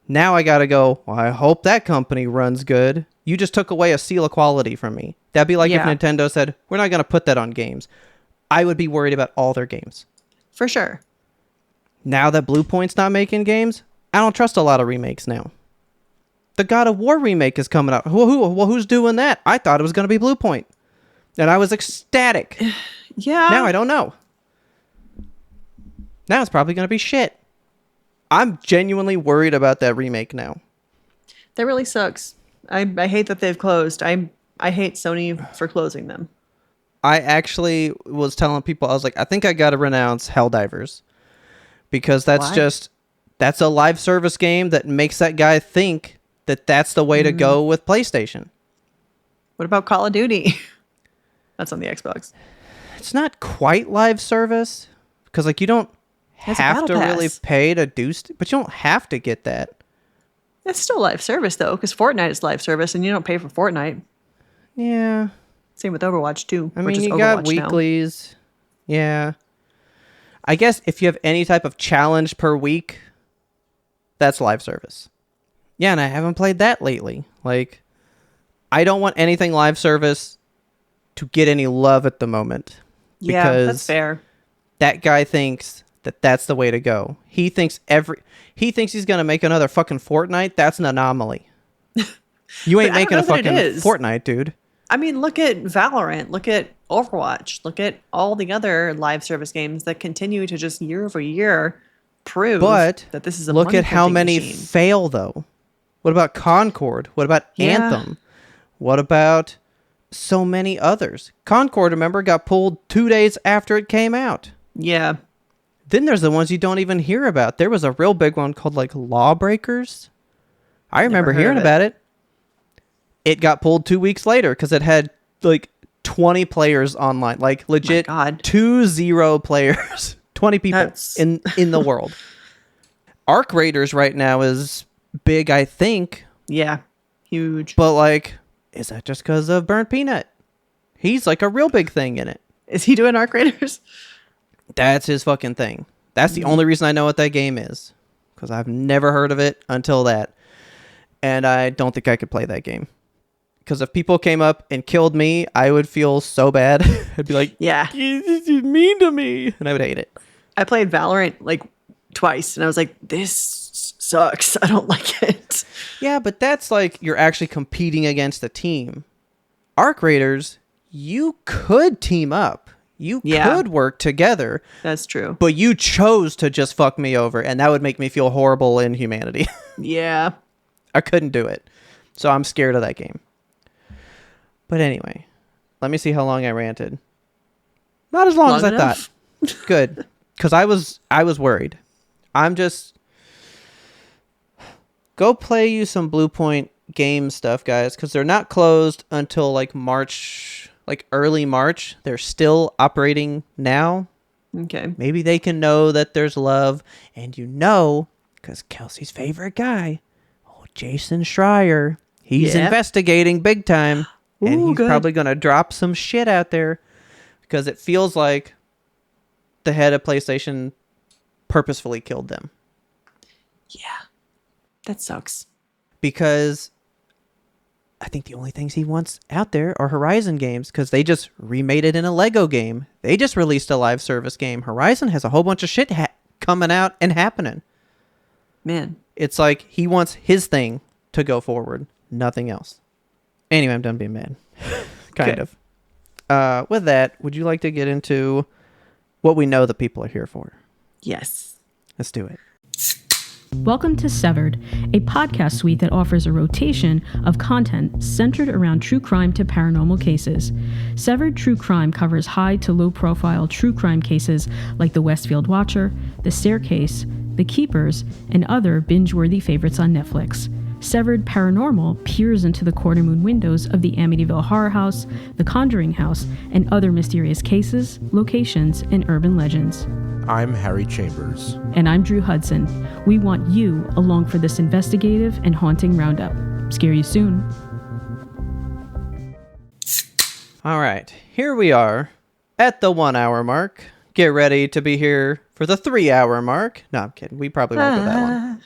Now I gotta go, well, I hope that company runs good. You just took away a seal of quality from me. That'd be like if Yeah. Nintendo said, we're not going to put that on games. I would be worried about all their games. For sure. Now that Blue Point's not making games, I don't trust a lot of remakes now. The God of War remake is coming out. Who's doing that? I thought it was going to be Blue Point. And I was ecstatic. Yeah. Now I don't know. Now it's probably going to be shit. I'm genuinely worried about that remake now. That really sucks. I hate that they've closed. I hate Sony for closing them. I actually was telling people, I was like, I think I got to renounce Helldivers. Because that's a live service game that makes that guy think that that's the way to go with PlayStation. What about Call of Duty? That's on the Xbox. It's not quite live service because like you don't It's a have battle to really pass. pay to do but you don't have to get that. It's still live service though, because Fortnite is live service, and you don't pay for Fortnite. Yeah. Same with Overwatch too. I or mean, just you got Overwatch now. weeklies. Yeah. I guess if you have any type of challenge per week, that's live service. Yeah, and I haven't played that lately. Like, I don't want anything live service to get any love at the moment. Yeah, Because that's fair. that guy thinks that that's the way to go. He thinks he's going to make another fucking Fortnite. That's an anomaly. You ain't But I don't making a know that it fucking is. Fortnite, dude. I mean, look at Valorant, look at Overwatch, look at all the other live service games that continue to just year over year prove But that this is a look at how money-printing many machine. fail, though. What about Concord? What about Yeah. Anthem? What about so many others? Concord, remember, got pulled 2 days after it came out. Yeah. Then there's the ones you don't even hear about. There was a real big one called like Lawbreakers. I remember heard hearing of it. about it. It got pulled 2 weeks later because it had like 20 players online, like legit God. 20 players, 20 people That's- in the world. Arc Raiders right now is big, I think, Yeah. Huge. but like, is that just because of Burnt Peanut? He's like a real big thing in it. Is he doing Arc Raiders? That's his fucking thing. That's the only reason I know what that game is, because I've never heard of it until that, and I don't think I could play that game. Because if people came up and killed me, I would feel so bad. I'd be like, Yeah. "You're mean to me," and I would hate it. I played Valorant like twice, and I was like, this sucks. I don't like it. Yeah, but that's like you're actually competing against a team. Arc Raiders, you could team up. You Yeah. could work together, That's true. but you chose to just fuck me over, and that would make me feel horrible in humanity. Yeah. I couldn't do it. So I'm scared of that game. But anyway, let me see how long I ranted. Not as long as I enough? thought. Good. Because I was worried. I'm just... Go play you some Blue Point game stuff, guys, because they're not closed until like March, like early March. They're still operating now. Okay. Maybe they can know that there's love. And you know, because Kelsey's favorite guy, Jason Schreier, he's Yep. investigating big time. And Ooh, he's good. probably going to drop some shit out there because it feels like the head of PlayStation purposefully killed them. Yeah. That sucks. Because I think the only things he wants out there are Horizon games because they just remade it in a Lego game. They just released a live service game. Horizon has a whole bunch of shit coming out and happening. Man. It's like he wants his thing to go forward, nothing else. Anyway, I'm done being mad. Kind Okay. of. With that, would you like to get into what we know the people are here for? Yes. Let's do it. Welcome to Severed, a podcast suite that offers a rotation of content centered around true crime to paranormal cases. Severed True Crime covers high to low profile true crime cases like The Westfield Watcher, The Staircase, The Keepers, and other binge-worthy favorites on Netflix. Severed Paranormal peers into the corner moon windows of the Amityville Horror House, the Conjuring House, and other mysterious cases, locations, and urban legends. I'm Harry Chambers. And I'm Drew Hudson. We want you along for this investigative and haunting roundup. Scare you soon. All right, here we are at the 1 hour mark. Get ready to be here for the 3 hour mark. No, I'm kidding. We probably won't go that long.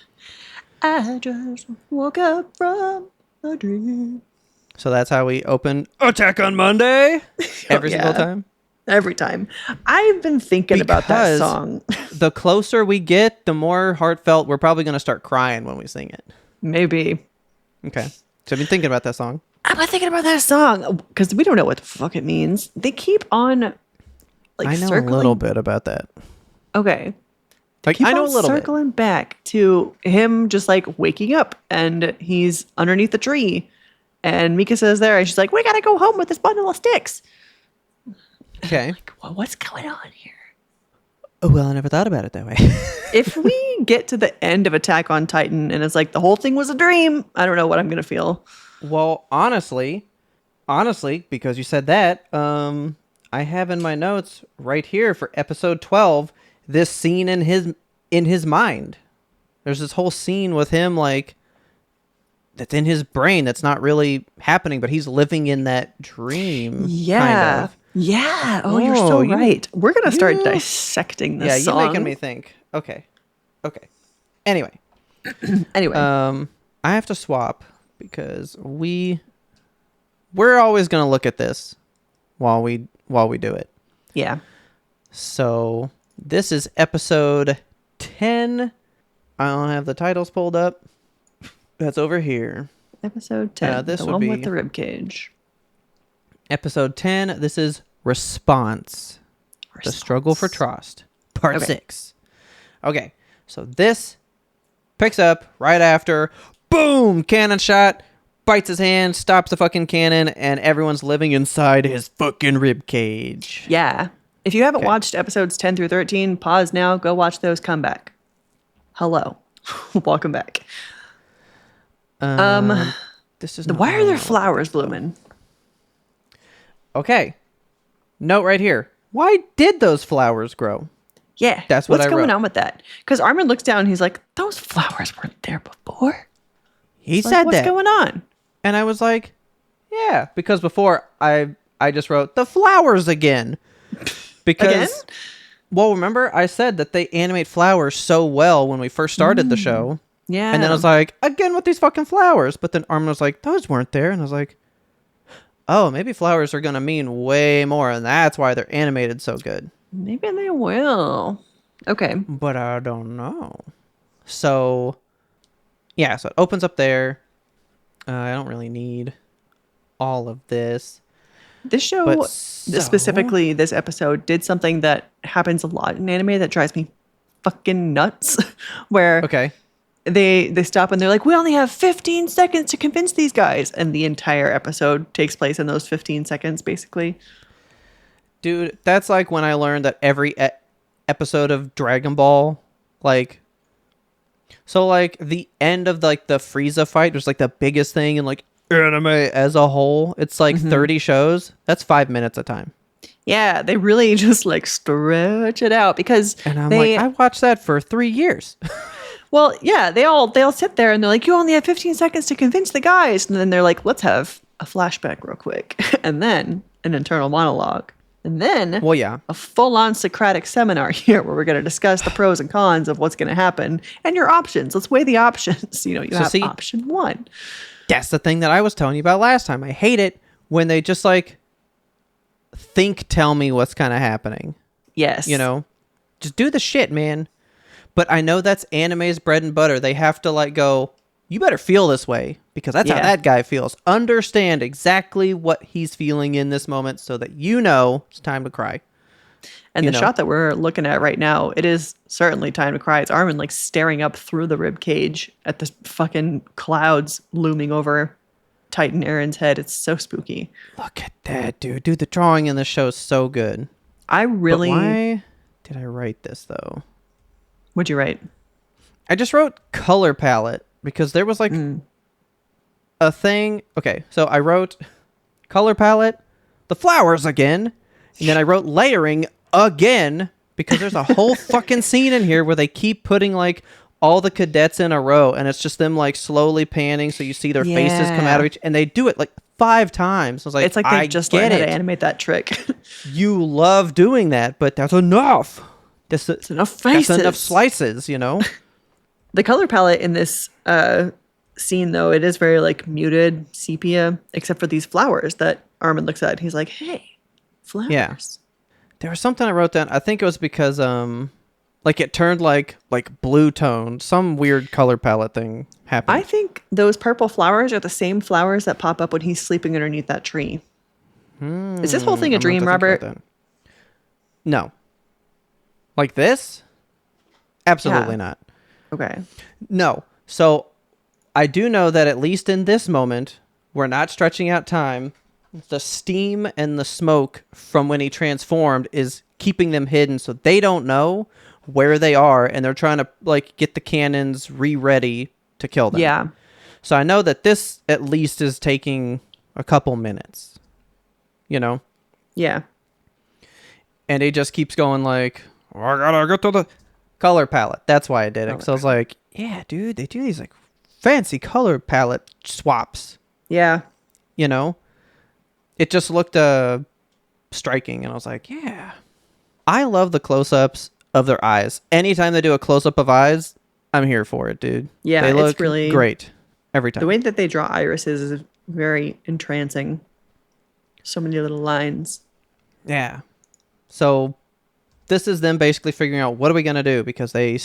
I just woke up from a dream. So that's how we open Attack on Monday every single time. Every time. I've been thinking about that Because song. The closer we get, the more heartfelt we're probably going to start crying when we sing it. Maybe. Okay. So I've been thinking about that song. I've been thinking about that song because we don't know what the fuck it means. They keep on like I know circling. a little bit about that. Okay. Like, Keep I know on a little bit. circling back to him just like waking up and he's underneath the tree. And Mika says there, and she's like, we got to go home with this bundle of sticks. Okay. Like, well, what's going on here? Oh, well, I never thought about it that way. If we get to the end of Attack on Titan and it's like the whole thing was a dream, I don't know what I'm going to feel. Well, honestly, because you said that, I have in my notes right here for episode 12, this scene in his mind. There's this whole scene with him like that's in his brain that's not really happening, but he's living in that dream. Yeah. Kind of. Yeah. Oh, you're so you- right. We're going to start you- dissecting this Yeah, song. you're making me think. Okay. Anyway, Anyway. I have to swap because we're always gonna look at this while we do it. yeah. So this is episode 10. I don't have the titles pulled up. That's over here. Episode 10. this the would one be- with the ribcage. Episode 10. This is Response. The Struggle for Trust. Part Okay. 6. Okay. So this picks up right after, boom, cannon shot, bites his hand, stops the fucking cannon, and everyone's living inside his fucking rib cage. Yeah. If you haven't Okay. watched episodes 10 through 13, pause now, go watch those, come back. Hello. Welcome back. This is Why are there flowers blooming? Okay. Note right here. Why did those flowers grow? Yeah. That's what What's I going wrote. on with that? Because Armin looks down and he's like, those flowers weren't there before. He Like, said what's that. going on? And I was like, yeah, because before I just wrote the flowers again. Because Again? well, remember I said that they animate flowers so well when we first started the show. Yeah. And then I was like, again with these fucking flowers. But then Armin was like, those weren't there. And I was like, oh, maybe flowers are going to mean way more. And that's why they're animated so good. maybe they will. Okay. But I don't know. So, yeah, so it opens up there. I don't really need all of this. This show, But specifically this episode, did something that happens a lot in anime that drives me fucking nuts. Where Okay. they stop and they're like, we only have 15 seconds to convince these guys. And the entire episode takes place in those 15 seconds, basically. Dude, that's like when I learned that every episode of Dragon Ball, like, so like the end of like the Frieza fight was like the biggest thing in like anime as a whole. It's like 30 shows. That's 5 minutes a time. Yeah, they really just like stretch it out because And I'm they, like, I watched that for 3 years. well, yeah, they'll sit there and they're like, you only have 15 seconds to convince the guys. And then they're like, let's have a flashback real quick. And then an internal monologue. And then Well, yeah. a full-on Socratic seminar here where we're going to discuss the pros and cons of what's going to happen and your options. Let's weigh the options. You So have see- option 1. That's the thing that I was telling you about last time. I hate it when they just like tell me what's kind of happening. Yes. You know, just do the shit, man. But I know that's anime's bread and butter. They have to like go, you better feel this way because that's how Yeah. that guy feels. Understand exactly what he's feeling in this moment so that you know it's time to cry. And you the know. shot that we're looking at right now, it is certainly time to cry. It's Armin like staring up through the rib cage at the fucking clouds looming over Titan Aaron's head. It's so spooky. Look at that, dude. Dude, the drawing in this show is so good. I But really. why did I write this though? What'd you write? I just wrote color palette because there was like a thing. Okay, so I wrote color palette, the flowers again, and then I wrote layering again because there's a whole fucking scene in here where they keep putting like all the cadets in a row and it's just them like slowly panning so you see their faces come out of Yeah. each and they do it like 5 times. I was like, It's like I they just get learned how it. to animate that trick. You love doing that, but that's enough. That's enough That's faces. enough slices, you know? The color palette in this scene, though, it is very like muted sepia, except for these flowers that Armin looks at. He's like, "Hey, flowers." Yeah. There was something I wrote down. I think it was because like it turned like blue tone. Some weird color palette thing happened. I think those purple flowers are the same flowers that pop up when he's sleeping underneath that tree. Is this whole thing a I'm gonna dream, have to think Robert? about that. No. Like this? Absolutely Yeah. not. Okay. No. So I do know that at least in this moment, we're not stretching out time. The steam and the smoke from when he transformed is keeping them hidden, so they don't know where they are, and they're trying to like get the cannons ready to kill them. Yeah. So I know that this at least is taking a couple minutes. You know? Yeah. And he just keeps going like, oh, I gotta get to the color palette. That's why I did it. So I was like, yeah, dude, they do these like fancy color palette swaps. Yeah. You know? It just looked striking, and I was like, yeah. I love the close-ups of their eyes. Anytime they do a close-up of eyes, I'm here for it, dude. Yeah, they it's look really great every time. The way that they draw irises is very entrancing. So many little lines. Yeah. So this is them basically figuring out what are we going to do, because they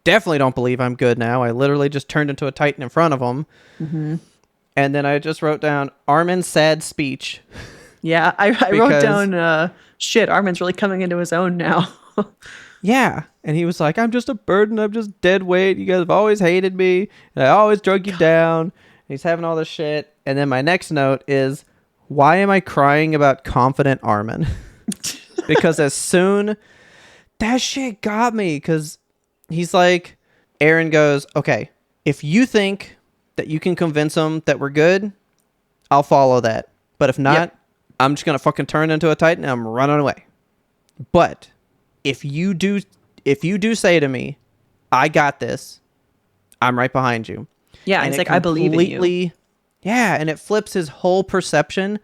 definitely don't believe I'm good now. I literally just turned into a Titan in front of them. Mm-hmm. And then I just wrote down Armin's sad speech. Yeah, I wrote down, shit, Armin's really coming into his own now. Yeah. And he was like, I'm just a burden. I'm just dead weight. You guys have always hated me. And I always drug you down. And he's having all this shit. And then my next note is, why am I crying about confident Armin? Because as soon... That shit got me. Because he's like... Aaron goes, okay, if you think that you can convince him that we're good, I'll follow that. But if not, I'm just going to fucking turn into a Titan and I'm running away. But if you do say to me, I got this, I'm right behind you. Yeah, And he's it like, I believe in you. Yeah, and it flips his whole perception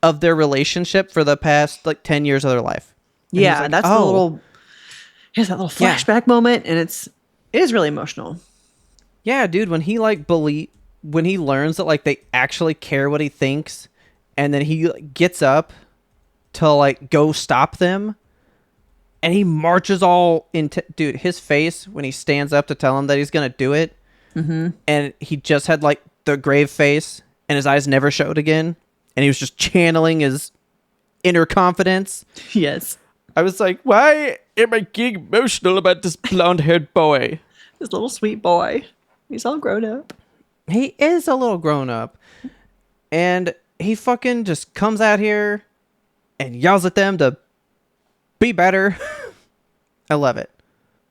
of their relationship for the past like 10 years of their life. And Yeah, he's like, that's the little... Here's that little flashback moment, and it is really emotional. Yeah, dude, when he like when he learns that like they actually care what he thinks, and then he like, gets up to like go stop them, and he marches all into... Dude, his face when he stands up to tell him that he's gonna do it, and he just had like the grave face, and his eyes never showed again, and he was just channeling his inner confidence. Yes. I was like, why am I getting emotional about this blonde-haired boy? This little sweet boy. He's all grown up. He is a little grown up. And he fucking just comes out here and yells at them to be better. I love it.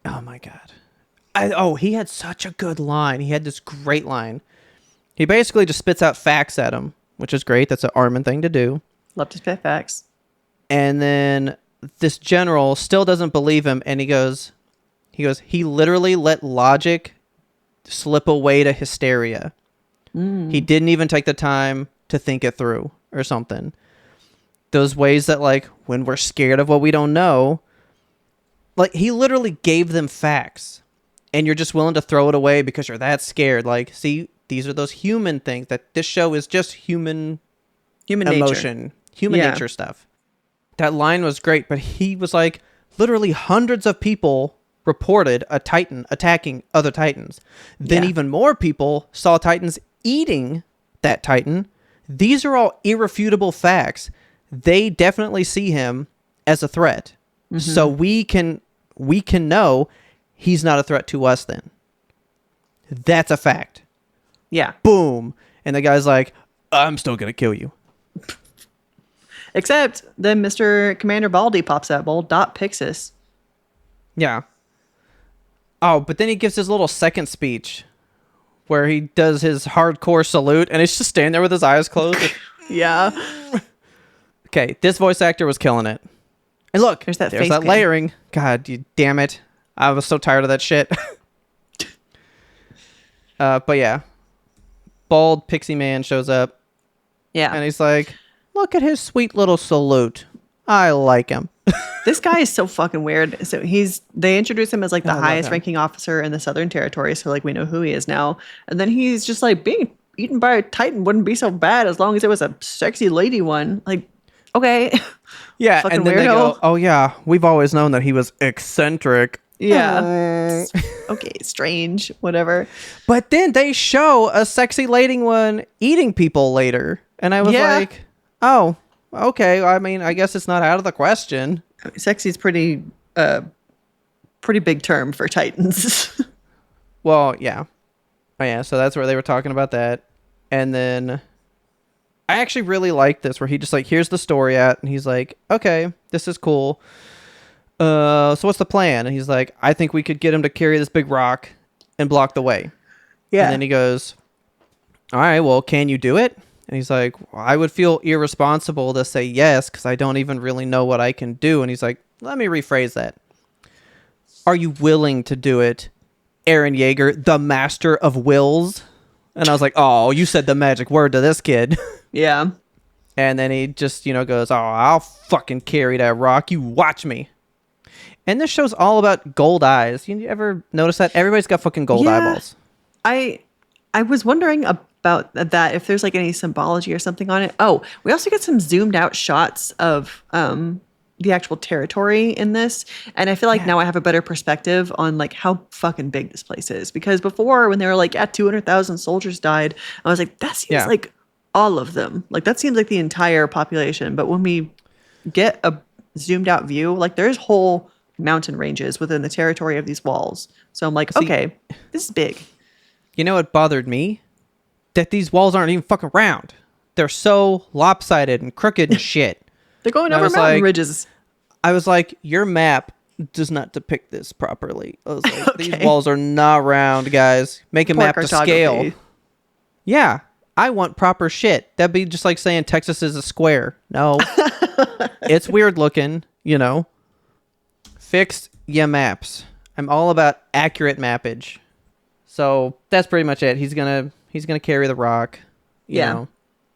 Oh my God. He had such a good line. He had this great line. He basically just spits out facts at him, which is great. That's an Armin thing to do. Love to spit facts. And then this general still doesn't believe him. And he goes, he literally let logic slip away to hysteria. He didn't even take the time to think it through or something. Those ways that like when we're scared of what we don't know, like he literally gave them facts and you're just willing to throw it away because you're that scared. Like, see, these are those human things that this show is just human emotion, human nature stuff. That line was great, but he was like, literally hundreds of people reported a Titan attacking other Titans. Then even more people saw Titans eating that Titan. These are all irrefutable facts. They definitely see him as a threat. So we can know he's not a threat to us then. That's a fact. Yeah. Boom. And the guy's like, I'm still going to kill you. Except then Mr. Commander Baldy pops up, old Dot Pixis. Yeah. Oh, but then he gives his little second speech where he does his hardcore salute and he's just standing there with his eyes closed. Yeah. Okay, this voice actor was killing it. And look, There's that there's face that paint. layering. God, you damn it. I was so tired of that shit. But yeah. Bald pixie man shows up Yeah. and he's like, look at his sweet little salute. I like him. This guy is so fucking weird. So they introduce him as like the I love highest him. ranking officer in the Southern Territory. So like we know who he is now. And then he's just like being eaten by a Titan wouldn't be so bad as long as it was a sexy lady one. Like, okay. Yeah, Fucking and then they weirdo. go, "Oh yeah, we've always known that he was eccentric." Yeah. Okay, strange, whatever. But then they show a sexy lady one eating people later, and I was Yeah. like, "Oh, okay. I mean, I guess it's not out of the question." Sexy is pretty big term for Titans. Well, yeah. Oh, yeah, so that's where they were talking about that. And then I actually really like this where he just like, here's the story at, and he's like, okay, this is cool. So what's the plan? And he's like, I think we could get him to carry this big rock and block the way. Yeah. And then he goes, all right, well, can you do it? And he's like, well, I would feel irresponsible to say yes because I don't even really know what I can do. And he's like, let me rephrase that. Are you willing to do it, Aaron Yeager, the master of wills? And I was like, oh, you said the magic word to this kid. Yeah. And then he just, goes, oh, I'll fucking carry that rock. You watch me. And this show's all about gold eyes. You ever notice that? Everybody's got fucking gold Yeah. eyeballs. I was wondering about that, if there's like any symbology or something on it. Oh, we also get some zoomed out shots of the actual territory in this, and I feel like now I have a better perspective on like how fucking big this place is, because before when they were like 200,000 soldiers died, I was like, that seems like all of them, like that seems like the entire population. But when we get a zoomed out view, like there's whole mountain ranges within the territory of these walls, so I'm like, okay, this is big. You know what bothered me? That these walls aren't even fucking round. They're so lopsided and crooked and shit. They're going And I over was mountain like- ridges. I was like, your map does not depict this properly. I was like, these Okay. walls are not round, guys. Make a Poor map to cartography. scale. Yeah, I want proper shit. That'd be just like saying Texas is a square. No. It's weird looking, Fix your maps. I'm all about accurate mappage. So that's pretty much it. He's gonna carry the rock. You Yeah. know.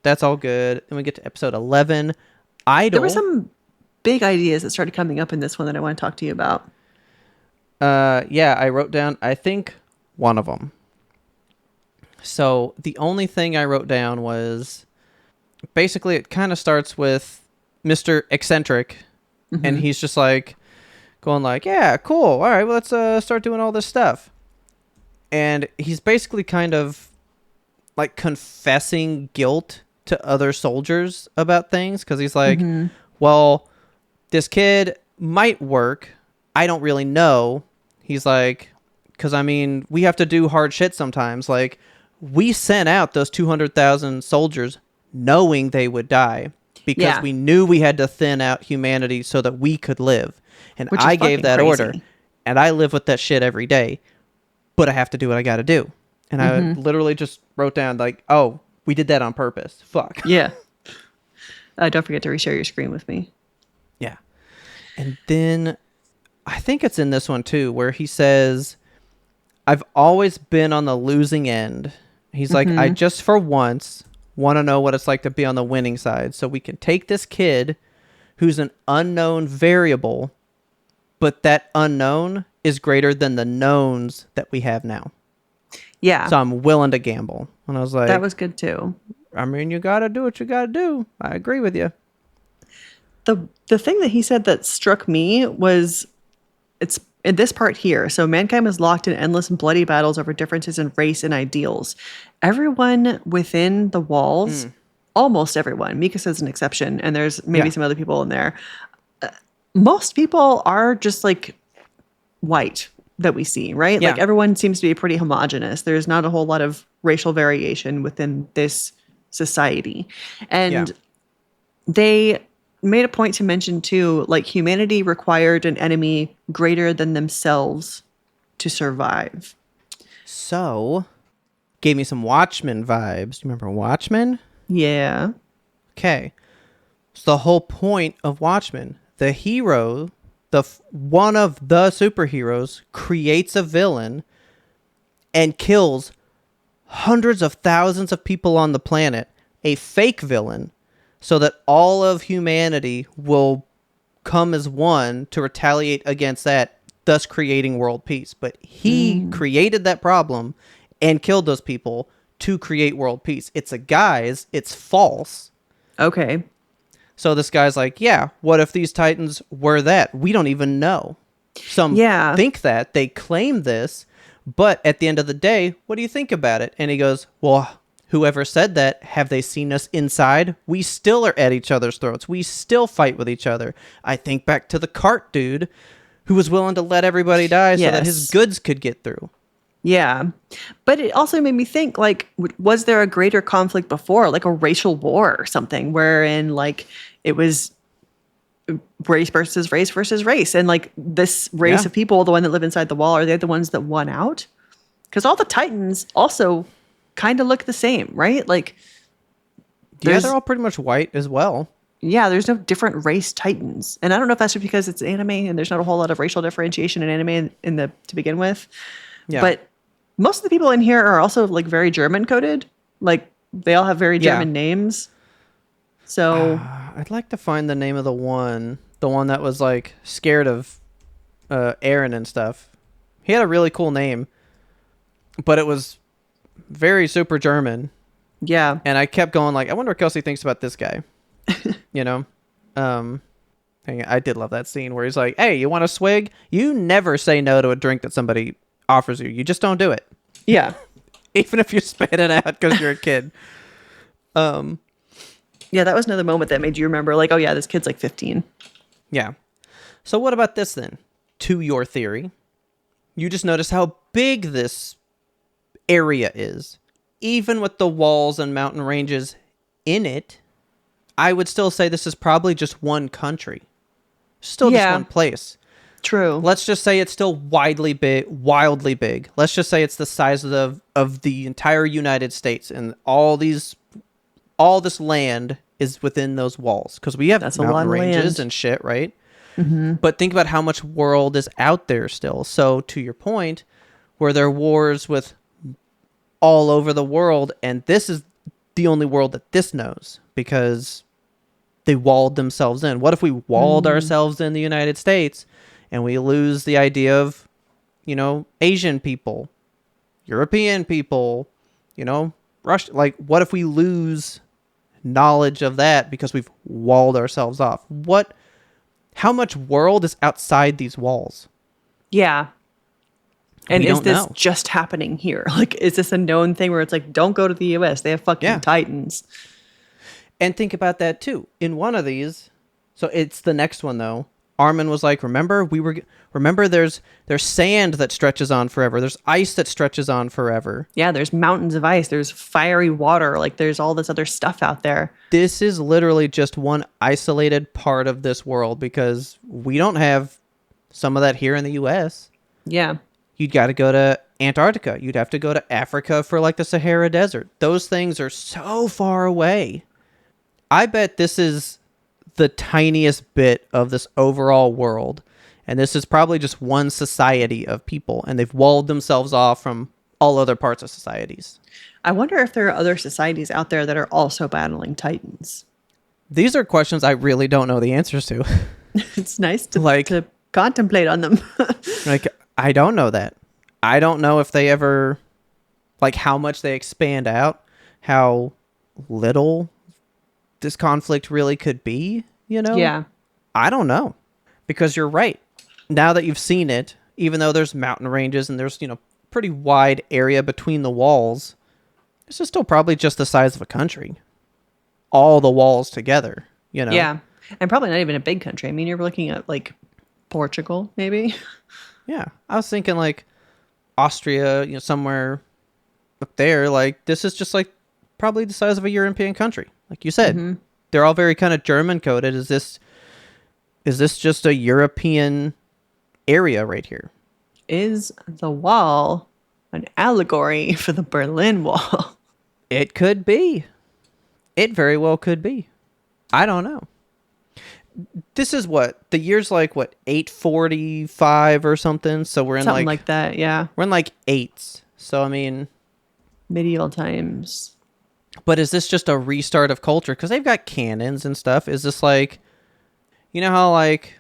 That's all good. And we get to episode 11. Idol. There were some big ideas that started coming up in this one that I want to talk to you about. Yeah, I wrote down, I think, one of them. So the only thing I wrote down was basically it kind of starts with Mr. Eccentric, and he's just like going like, yeah, cool. All right, well, let's start doing all this stuff. And he's basically kind of like confessing guilt to other soldiers about things, because he's like, well, this kid might work. I don't really know. He's like, because I mean, we have to do hard shit sometimes. Like, we sent out those 200,000 soldiers knowing they would die because we knew we had to thin out humanity so that we could live. And Which is I gave fucking that crazy. order, and I live with that shit every day, but I have to do what I got to do. And I literally just wrote down like, oh, we did that on purpose. Fuck. Yeah. Don't forget to reshare your screen with me. Yeah. And then I think it's in this one too, where he says, I've always been on the losing end. He's like, I just for once want to know what it's like to be on the winning side. So we can take this kid who's an unknown variable, but that unknown is greater than the knowns that we have now. Yeah. So I'm willing to gamble. And I was like, that was good too. I mean, you got to do what you got to do. I agree with you. The thing that he said that struck me was, it's in this part here. So mankind was locked in endless bloody battles over differences in race and ideals. Everyone within the walls, almost everyone, Mikasa's an exception, and there's maybe some other people in there. Most people are just like white that we see, right? Yeah. Like everyone seems to be pretty homogenous. There's not a whole lot of racial variation within this society. And they made a point to mention too, like humanity required an enemy greater than themselves to survive. So, gave me some Watchmen vibes. You remember Watchmen? Yeah. Okay. So the whole point of Watchmen, the hero, one of the superheroes creates a villain and kills hundreds of thousands of people on the planet, a fake villain, so that all of humanity will come as one to retaliate against that, thus creating world peace. But he created that problem and killed those people to create world peace. It's a guise. It's false. Okay. So this guy's like, yeah, what if these Titans were that? We don't even know. Some Yeah. think that. They claim this. But at the end of the day, what do you think about it? And he goes, well, whoever said that, have they seen us inside? We still are at each other's throats. We still fight with each other. I think back to the cart dude who was willing to let everybody die so that his Yes. goods could get through. Yeah. But it also made me think, like, was there a greater conflict before, like a racial war or something, wherein, like, it was race versus race versus race. And, like, this race Yeah. of people, the one that live inside the wall, are they the ones that won out? Because all the Titans also kind of look the same, right? Like, Yeah, there's, they're all pretty much white as well. yeah, there's no different race Titans. And I don't know if that's just because it's anime and there's not a whole lot of racial differentiation in anime in the to begin with. Yeah. But most of the people in here are also, like, very German coded. Like, they all have very Yeah. German names. So I'd like to find the name of the one that was like scared of Aaron and stuff. He had a really cool name, but it was very super German. yeah. And I kept going like, I wonder what Kelsey thinks about this guy. You know? I did love that scene where he's like, hey, you want a swig? You never say no to a drink that somebody offers you. You just don't do it. Yeah. Even if you spit it out because you're a kid. Yeah, that was another moment that made you remember, like, oh yeah, this kid's like 15. Yeah. So what about this then? To your theory, you just notice how big this area is. Even with the walls and mountain ranges in it, I would still say this is probably just one country. Still just Yeah. one place. True. Let's just say it's still wildly big. Let's just say it's the size of the entire United States, and all this land is within those walls because we have That's a lot mountain of ranges land. and shit, right? But think about how much world is out there still. So to your point, where there are wars with all over the world, and this is the only world that this knows because they walled themselves in. What if we walled ourselves in the United States and we lose the idea of, Asian people, European people, Russia? Like, what if we lose knowledge of that because we've walled ourselves off? How much world is outside these walls? Yeah. And We is don't this know. just happening here? Like, is this a known thing where it's like, don't go to the US? They have fucking Yeah. Titans. And think about that too. In one of these, so it's the next one though. Armin was like, remember there's sand that stretches on forever. There's ice that stretches on forever. Yeah, there's mountains of ice. There's fiery water. Like, there's all this other stuff out there. This is literally just one isolated part of this world because we don't have some of that here in the US. Yeah. You'd got to go to Antarctica. You'd have to go to Africa for like the Sahara Desert. Those things are so far away. I bet this is the tiniest bit of this overall world. And this is probably just one society of people. And they've walled themselves off from all other parts of societies. I wonder if there are other societies out there that are also battling Titans. These are questions I really don't know the answers to. It's nice to, Like- to contemplate on them. Like, I don't know that. I don't know if they ever, like, how much they expand out, how little this conflict really could be, Yeah. I don't know. Because you're right. Now that you've seen it, even though there's mountain ranges and there's, pretty wide area between the walls, this is still probably just the size of a country. All the walls together, Yeah. And probably not even a big country. I mean, you're looking at, like, Portugal, maybe. Yeah. I was thinking, like, Austria, somewhere up there. Like, this is just, like, probably the size of a European country. Like you said, they're all very kind of German coded. Is this just a European area right here? Is the wall an allegory for the Berlin Wall? It could be. It very well could be. I don't know. This is the year's like 845 or something. So we're in Something like that, yeah. we're in like eights. So I mean, Medieval times. but is this just a restart of culture? Because they've got cannons and stuff. Is this like, You know how, like,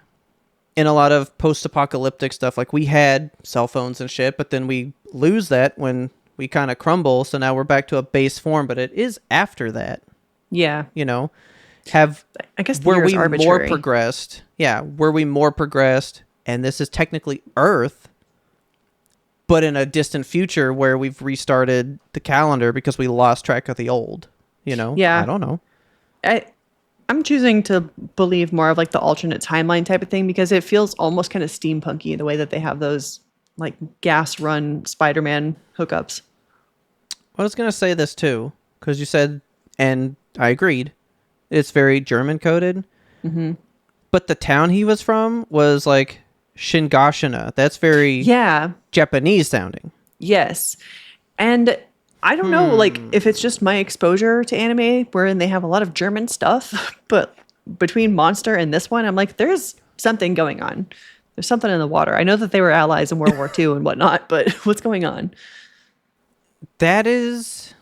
in a lot of post-apocalyptic stuff, like, we had cell phones and shit, but then we lose that when we kind of crumble, so now we're back to a base form, but it is after that, Yeah. you know? I guess the Were year is we more arbitrary. progressed? Yeah, were we more progressed, and this is technically Earth, but in a distant future where we've restarted the calendar because we lost track of the old, you know? Yeah. I don't know. I'm choosing to believe more of like the alternate timeline type of thing because it feels almost kind of steampunky the way that they have those like gas run Spider-Man hookups. I was going to say this too, because you said, and I agreed, it's very German coded. Mm-hmm. But the town he was from was like Shingashina. That's very Yeah. Japanese sounding. Yes. And I don't know, like, if it's just my exposure to anime wherein they have a lot of German stuff, but between Monster and this one, I'm like, there's something going on. There's something in the water. I know that they were allies in World War II and whatnot, but what's going on? That is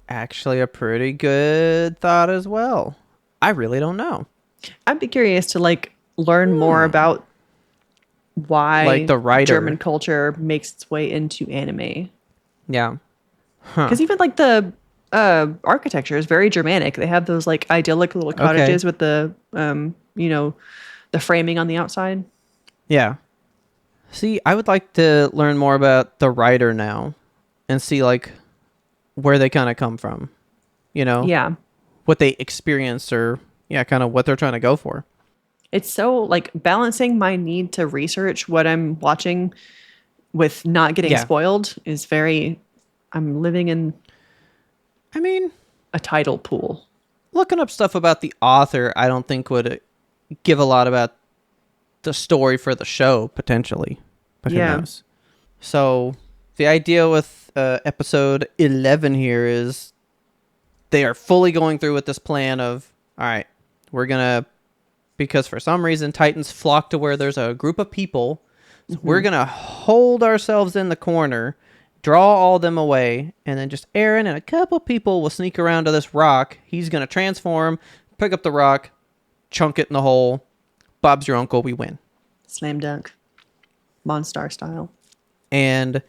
actually a pretty good thought as well. I really don't know. I'd be curious to like learn more about why Like the writer. German culture makes its way into anime. Yeah. Because even like the architecture is very Germanic. They have those like idyllic little cottages with the the framing on the outside. Yeah. See, I would like to learn more about the writer now and see like where they kind of come from, you know? Yeah. What they experienced or kind of what they're trying to go for. It's so like balancing my need to research what I'm watching with not getting spoiled is very, I'm living in I mean, a tidal pool. looking up stuff about the author, I don't think would give a lot about the story for the show, potentially. But who knows? So, the idea with episode 11 here is they are fully going through with this plan of, all right, we're going to, because for some reason Titans flock to where there's a group of people, so we're going to hold ourselves in the corner, draw all them away, and then just Aaron and a couple people will sneak around to this rock. He's going to transform, pick up the rock, chunk it in the hole. Bob's your uncle, we win. Slam dunk. Monstar style. And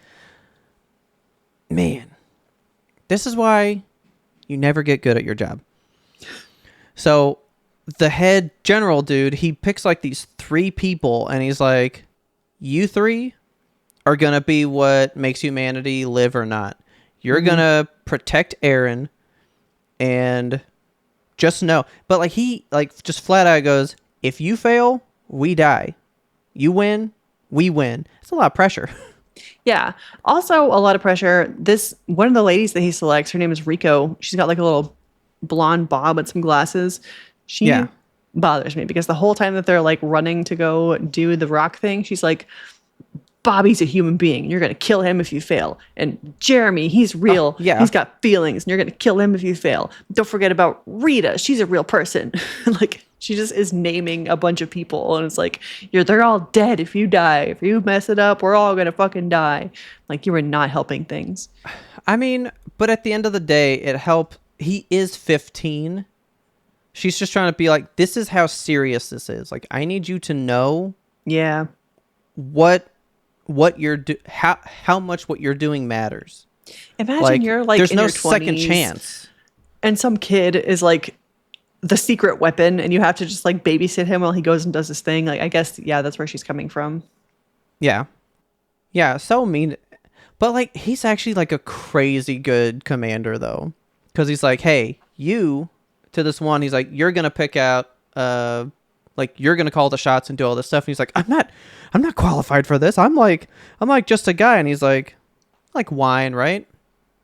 man, this is why you never get good at your job. So the head general dude, he picks like these 3 people and he's like, you 3 are going to be what makes humanity live or not. You're going to protect Aaron and just know. But like he like just flat out goes, if you fail, we die. You win, we win. It's a lot of pressure. Yeah. Also, a lot of pressure. One of the ladies that he selects, her name is Rico. She's got like a little blonde bob and some glasses. She bothers me because the whole time that they're like running to go do the rock thing, she's like, Bobby's a human being and you're going to kill him if you fail. And Jeremy, he's real. He's got feelings and you're going to kill him if you fail. Don't forget about Rita. She's a real person. Like she just is naming a bunch of people and it's like, they're all dead if you die. If you mess it up, we're all going to fucking die. Like you were not helping things. I mean, but at the end of the day, it helped. He is 15. She's just trying to be like, this is how serious this is. Like, I need you to know what you're how much what you're doing matters. Imagine you're like there's in no your 20s, second chance. And some kid is like the secret weapon and you have to just like babysit him while he goes and does his thing. Like I guess that's where she's coming from. Yeah, so mean. But like he's actually like a crazy good commander though, because he's like, hey, you to this one, he's like, you're gonna pick out like you're gonna call the shots and do all this stuff. And he's like, I'm not qualified for this. I'm like just a guy. And he's like wine, right?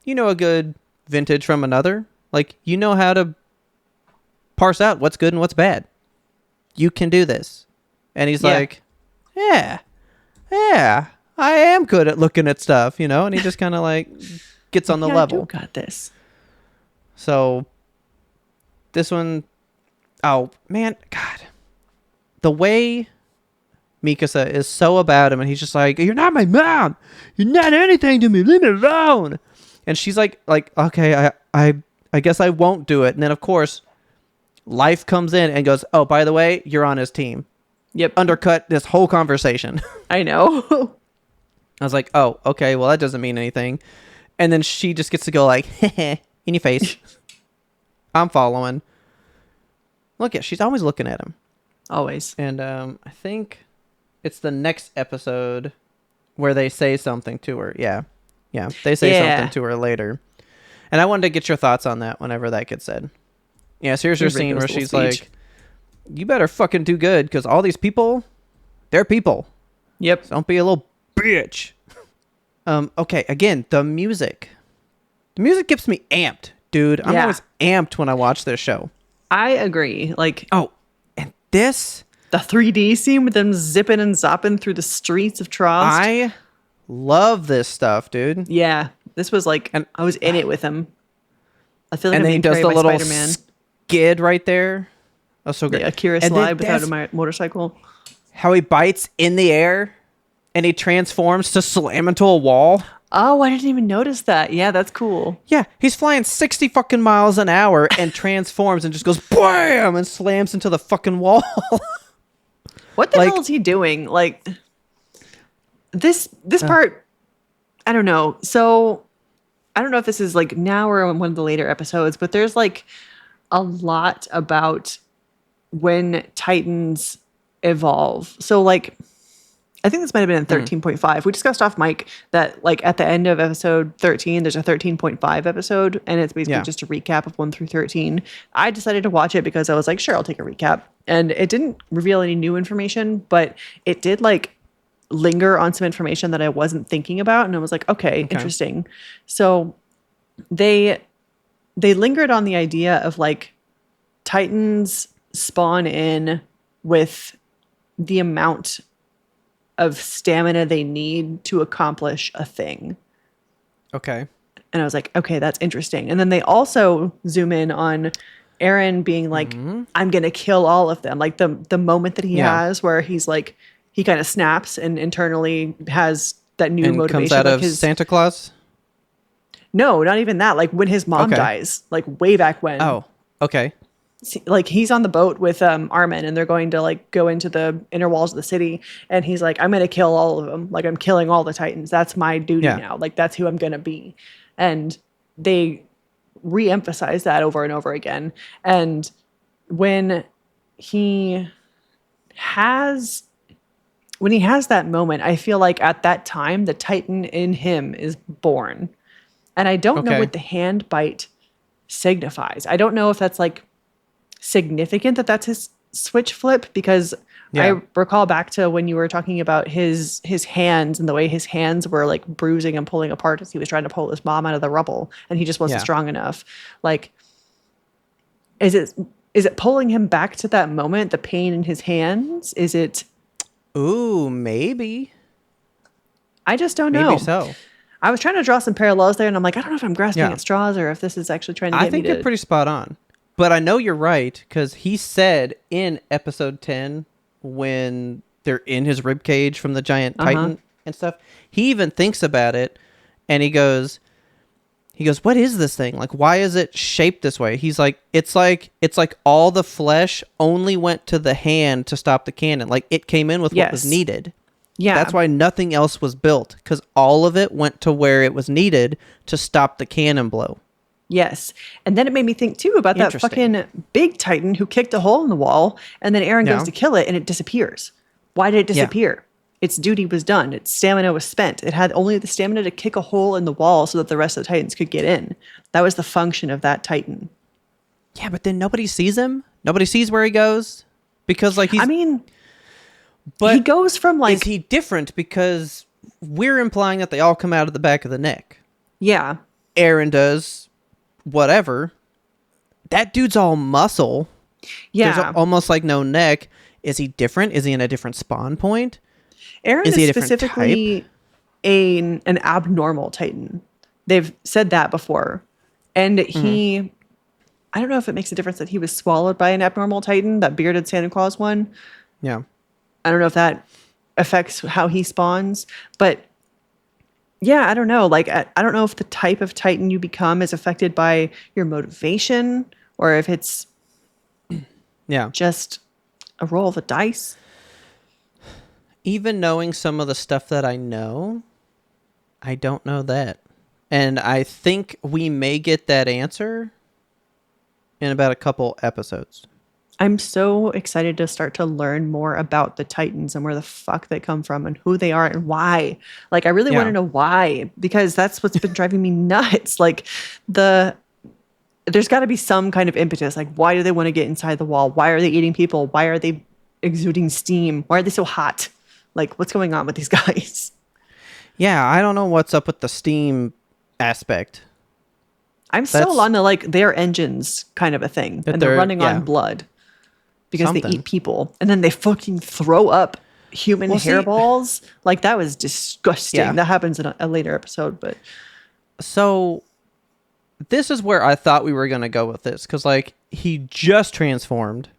You know a good vintage from another. Like you know how to parse out what's good and what's bad. You can do this. And he's like, yeah, I am good at looking at stuff, you know. And he just kind of like gets on the level. I got this. So this one, oh man, God, the way Mikasa is so about him, and he's just like, you're not my mom, you're not anything to me, leave me alone. And she's like, okay, I guess I won't do it. And then of course, Life comes in and goes, oh, by the way, you're on his team. Yep. Undercut this whole conversation. I know. I was like, oh, okay, well, that doesn't mean anything. And then she just gets to go like, in your face. I'm following. Look at, she's always looking at him. Always. And I think it's the next episode where they say something to her. Yeah. They say something to her later. And I wanted to get your thoughts on that whenever that gets said. Yeah, so here's her scene where she's like, you better fucking do good because all these people, they're people. Yep. So don't be a little bitch. Okay, again, the music. The music gets me amped, dude. I'm always amped when I watch this show. I agree. Like, oh, and this... the 3D scene with them zipping and zopping through the streets of Trost. I love this stuff, dude. Yeah. This was like, and I was in it with him. I feel like and I'm then he being does carried the by little Spider-Man. skid right there. Oh, so great. The Akira and slide without a motorcycle. How he bites in the air and he transforms to slam into a wall. Oh, I didn't even notice that. Yeah, that's cool. Yeah, he's flying 60 fucking miles an hour and transforms and just goes BAM and slams into the fucking wall. What the hell is he doing? Like, this part, I don't know. So, I don't know if this is like now or in one of the later episodes, but there's like a lot about when Titans evolve. So, like, I think this might have been in 13.5. We discussed off mic that, like, at the end of episode 13, there's a 13.5 episode, and it's basically just a recap of 1 through 13. I decided to watch it because I was like, sure, I'll take a recap. And it didn't reveal any new information, but it did, like, linger on some information that I wasn't thinking about. And I was like, okay. Interesting. So they lingered on the idea of, like, Titans spawn in with the amount of stamina they need to accomplish a thing. Okay. And I was like, okay, that's interesting. And then they also zoom in on Aaron being like, I'm going to kill all of them. Like the moment that he has where he's like, he kind of snaps and internally has that new motivation. Comes out like of Santa Claus? No, not even that. Like when his mom dies, like way back when. Oh, okay. Like he's on the boat with Armin and they're going to like go into the inner walls of the city and he's like, I'm going to kill all of them. Like I'm killing all the Titans. That's my duty now. Like that's who I'm going to be. And they re-emphasize that over and over again. And when he has that moment, I feel like at that time, the Titan in him is born. And I don't know what the hand bite signifies. I don't know if that's like significant that that's his switch flip, because I recall back to when you were talking about his hands and the way his hands were like bruising and pulling apart as he was trying to pull his mom out of the rubble and he just wasn't strong enough. Like, is it pulling him back to that moment, the pain in his hands? Is it? Ooh, maybe. I just don't know. Maybe so. I was trying to draw some parallels there and I'm like, I don't know if I'm grasping at straws or if this is actually trying to get me to... I think you're pretty spot on. But I know you're right, because he said in episode 10, when they're in his ribcage from the giant Titan and stuff, he even thinks about it, and he goes, what is this thing? Like, why is it shaped this way? He's like, it's like all the flesh only went to the hand to stop the cannon. Like, it came in with what was needed. Yeah. That's why nothing else was built, because all of it went to where it was needed to stop the cannon blow. Yes. And then it made me think, too, about that fucking big Titan who kicked a hole in the wall, and then Aaron goes to kill it, and it disappears. Why did it disappear? Its duty was done. Its stamina was spent. It had only the stamina to kick a hole in the wall so that the rest of the Titans could get in. That was the function of that Titan. Yeah, but then nobody sees him? Nobody sees where he goes? Because, like, he's... I mean, but he goes from, like... Is he different? Because we're implying that they all come out of the back of the neck. Yeah. Aaron does... whatever. That dude's all muscle. Yeah. There's almost like no neck. Is he different? Is he in a different spawn point? Aaron is specifically an abnormal Titan. They've said that before. And he... I don't know if it makes a difference that he was swallowed by an abnormal Titan, that bearded Santa Claus one. Yeah. I don't know if that affects how he spawns. But... yeah, I don't know. Like, I don't know if the type of Titan you become is affected by your motivation or if it's... Yeah. just a roll of the dice. Even knowing some of the stuff that I know, I don't know that. And I think we may get that answer in about a couple episodes. I'm so excited to start to learn more about the Titans and where the fuck they come from and who they are and why. Like, I really want to know why, because that's what's been driving me nuts. Like, there's got to be some kind of impetus. Like, why do they want to get inside the wall? Why are they eating people? Why are they exuding steam? Why are they so hot? Like, what's going on with these guys? Yeah, I don't know what's up with the steam aspect. I'm still on the, like, their engines kind of a thing. And they're running on blood because they eat people. And then they fucking throw up human hairballs. Like, that was disgusting. Yeah. That happens in a later episode, but... So, this is where I thought we were going to go with this. Because, like, he just transformed.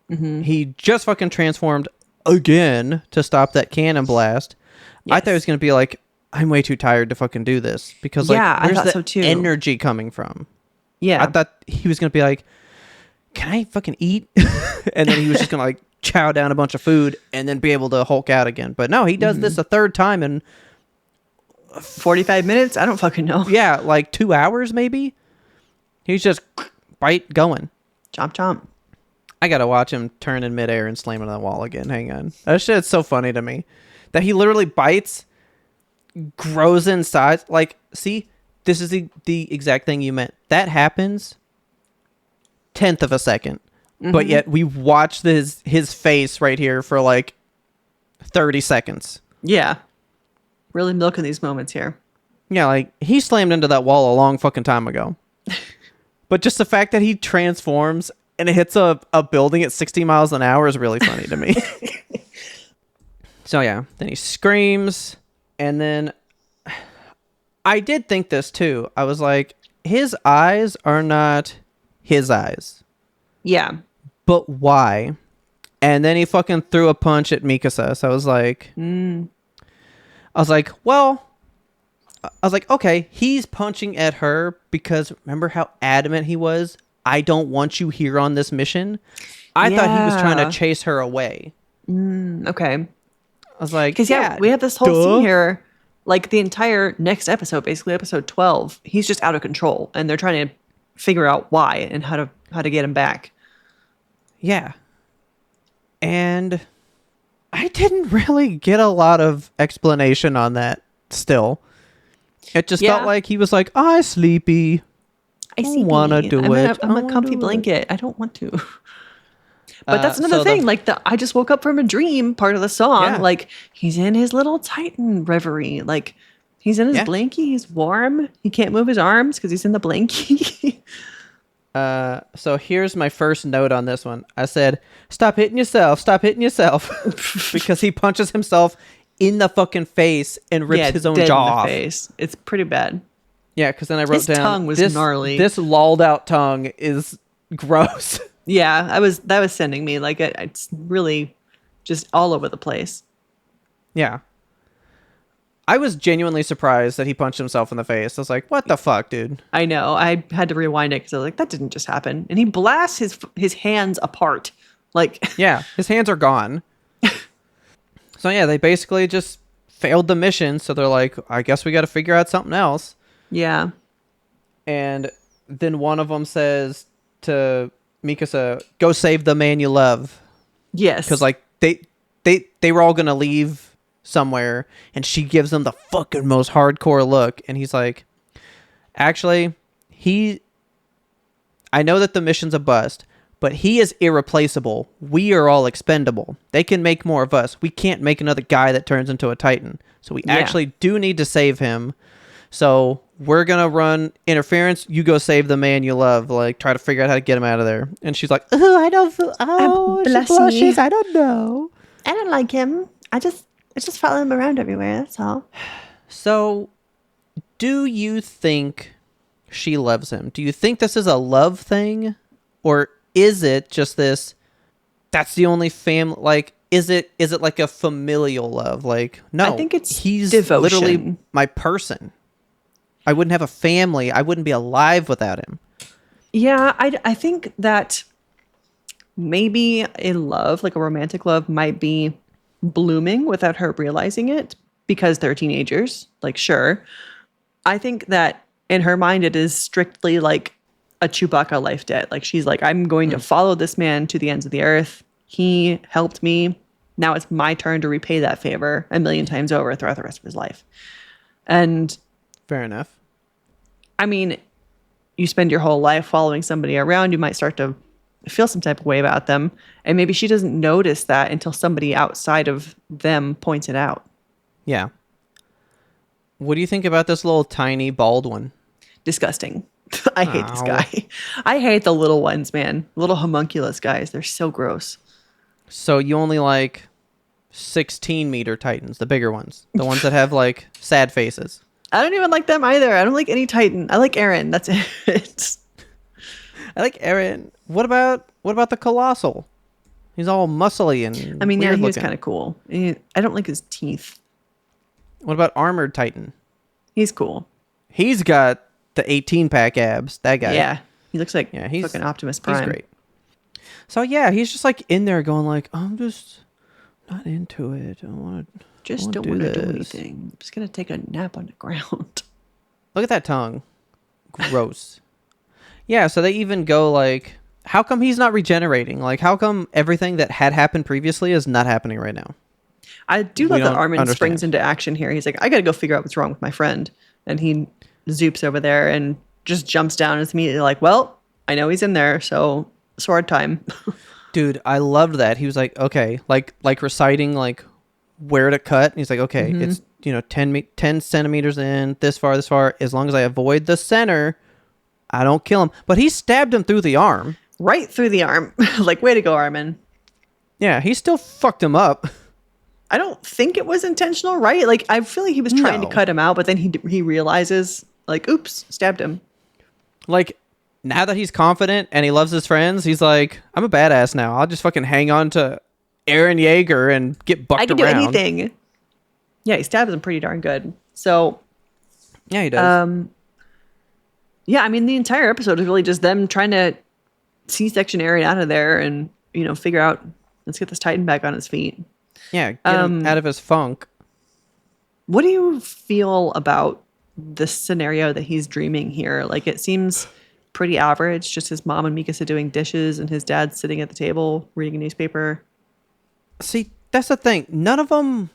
Mm-hmm. He just fucking transformed again to stop that cannon blast. Yes. I thought it was going to be like, I'm way too tired to fucking do this. Because, like, where's the energy coming from? Yeah. I thought he was going to be like, can I fucking eat? And then he was just going to, like, chow down a bunch of food and then be able to Hulk out again. But no, he does this a third time in 45 minutes? I don't fucking know. Yeah, like 2 hours maybe. He's just bite going. Chomp chomp. I gotta watch him turn in midair and slam into the wall again. Hang on. That shit's so funny to me. That he literally bites, grows in size. Like, see, this is the exact thing you meant. That happens 1/10 of a second. Mm-hmm. But yet we watched his face right here for like 30 seconds. Yeah. Really milking these moments here. Yeah, like, he slammed into that wall a long fucking time ago. But just the fact that he transforms and it hits a building at 60 miles an hour is really funny to me. So yeah, then he screams, and then I did think this too. I was like, his eyes are not his eyes. Yeah. But why? And then he fucking threw a punch at Mikasa. So I was like, okay, he's punching at her because remember how adamant he was? I don't want you here on this mission. I thought he was trying to chase her away. Okay. I was like, because we have this whole scene here, like the entire next episode, basically episode 12. He's just out of control, and they're trying to figure out why and how to get him back. Yeah. And I didn't really get a lot of explanation on that still. It just felt like he was like, I'm sleepy. I want to do it. I'm a comfy blanket. I don't want to. But that's another thing. Like, I just woke up from a dream part of the song. Yeah. Like, he's in his little Titan reverie. Like, he's in his blankie. He's warm. He can't move his arms because he's in the blankie. So here's my first note on this one. I said, stop hitting yourself. Stop hitting yourself. Because he punches himself in the fucking face and rips his own jaw off. Face. It's pretty bad. Yeah, because then I wrote down, tongue was gnarly. This lolled out tongue is gross. Yeah, that was sending me like it's really just all over the place. Yeah. I was genuinely surprised that he punched himself in the face. I was like, what the fuck, dude? I know. I had to rewind it because I was like, that didn't just happen. And he blasts his hands apart. Like, yeah, his hands are gone. So yeah, they basically just failed the mission. So they're like, I guess we got to figure out something else. Yeah. And then one of them says to Mikasa, go save the man you love. Yes. Because like they were all going to leave somewhere, and she gives them the fucking most hardcore look. And he's like, actually, I know that the mission's a bust, but he is irreplaceable. We are all expendable. They can make more of us. We can't make another guy that turns into a Titan. So we actually do need to save him. So we're going to run interference. You go save the man you love. Like, try to figure out how to get him out of there. And she's like, oh, I don't feel, she blushes. I don't know. I don't like him. I just follow him around everywhere. That's all. So do you think she loves him? Do you think this is a love thing? Or is it just this, that's the only family, like, is it like a familial love? Like, no, I think it's he's devotion. Literally my person. I wouldn't have a family. I wouldn't be alive without him. Yeah, I think that maybe a love, like a romantic love, might be blooming without her realizing it because they're teenagers. Like, sure. I think that in her mind, it is strictly like a Chewbacca life debt. Like, she's like, I'm going to follow this man to the ends of the earth. He helped me. Now it's my turn to repay that favor a million times over throughout the rest of his life. And Fair enough. I mean, you spend your whole life following somebody around, you might start to feel some type of way about them. And maybe she doesn't notice that until somebody outside of them points it out. Yeah. What do you think about this little tiny bald one? Disgusting. I hate this guy. I hate the little ones, man. Little homunculus guys. They're so gross. So you only like 16-meter Titans, the bigger ones, the ones that have like sad faces. I don't even like them either. I don't like any Titan. I like Aaron. That's it. I like Aaron. What about the Colossal? He's all muscly and I mean, yeah, weird he was looking. kind of cool. I don't like his teeth. What about Armored Titan? He's cool. He's got the 18-pack abs. That guy. Yeah. He looks like Yeah, he's fucking Optimus Prime. He's great. So yeah, he's just like in there going like, I'm just not into it. I want to Just don't want to do anything. I'm just going to take a nap on the ground. Look at that tongue. Gross. Yeah, so they even go like, how come he's not regenerating? Like, how come everything that had happened previously is not happening right now? I do love that don't Armin understand. springs into action here. He's like, I got to go figure out what's wrong with my friend. And he zoops over there and just jumps down and is immediately like, well, I know he's in there, so sword time. Dude, I loved that. He was like, okay, like reciting like where to cut. And he's like, okay, it's 10 centimeters in, this far. As long as I avoid the center, I don't kill him. But he stabbed him through the arm. Right through the arm. Like, way to go, Armin. Yeah, he still fucked him up. I don't think it was intentional, right? Like, I feel like he was trying to No. cut him out, but then he realizes, like, oops, stabbed him. Like, now that he's confident and he loves his friends, he's like, I'm a badass now. I'll just fucking hang on to Aaron Yeager and get bucked I can around. do anything. Yeah, he stabs him pretty darn good. So, Yeah, he does. yeah, I mean, the entire episode is really just them trying to C-section Aaron out of there and, figure out, let's get this Titan back on his feet. Yeah, get him out of his funk. What do you feel about this scenario that he's dreaming here? Like, it seems pretty average, just his mom and Mikasa doing dishes and his dad sitting at the table reading a newspaper. See, that's the thing. None of them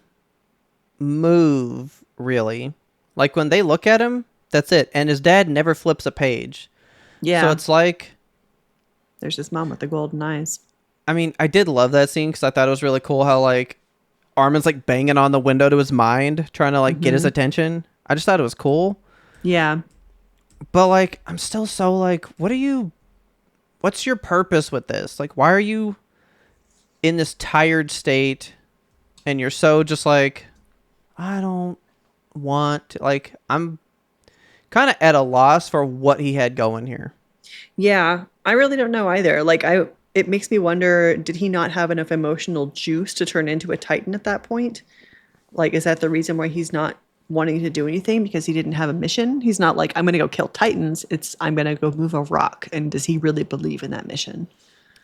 move, really. Like, when they look at him, that's it. And his dad never flips a page. Yeah. So it's like, There's his mom with the golden eyes. I mean, I did love that scene because I thought it was really cool how, like, Armin's, like, banging on the window to his mind, trying to, like, get his attention. I just thought it was cool. Yeah. But, like, I'm still so, like, what's your purpose with this? Like, why are you in this tired state and you're so just like, I don't want to, like, I'm kind of at a loss for what he had going here. Yeah. I really don't know either. Like, it makes me wonder, did he not have enough emotional juice to turn into a Titan at that point? Like, is that the reason why he's not wanting to do anything, because he didn't have a mission? He's not like, I'm going to go kill Titans. It's, I'm going to go move a rock. And does he really believe in that mission?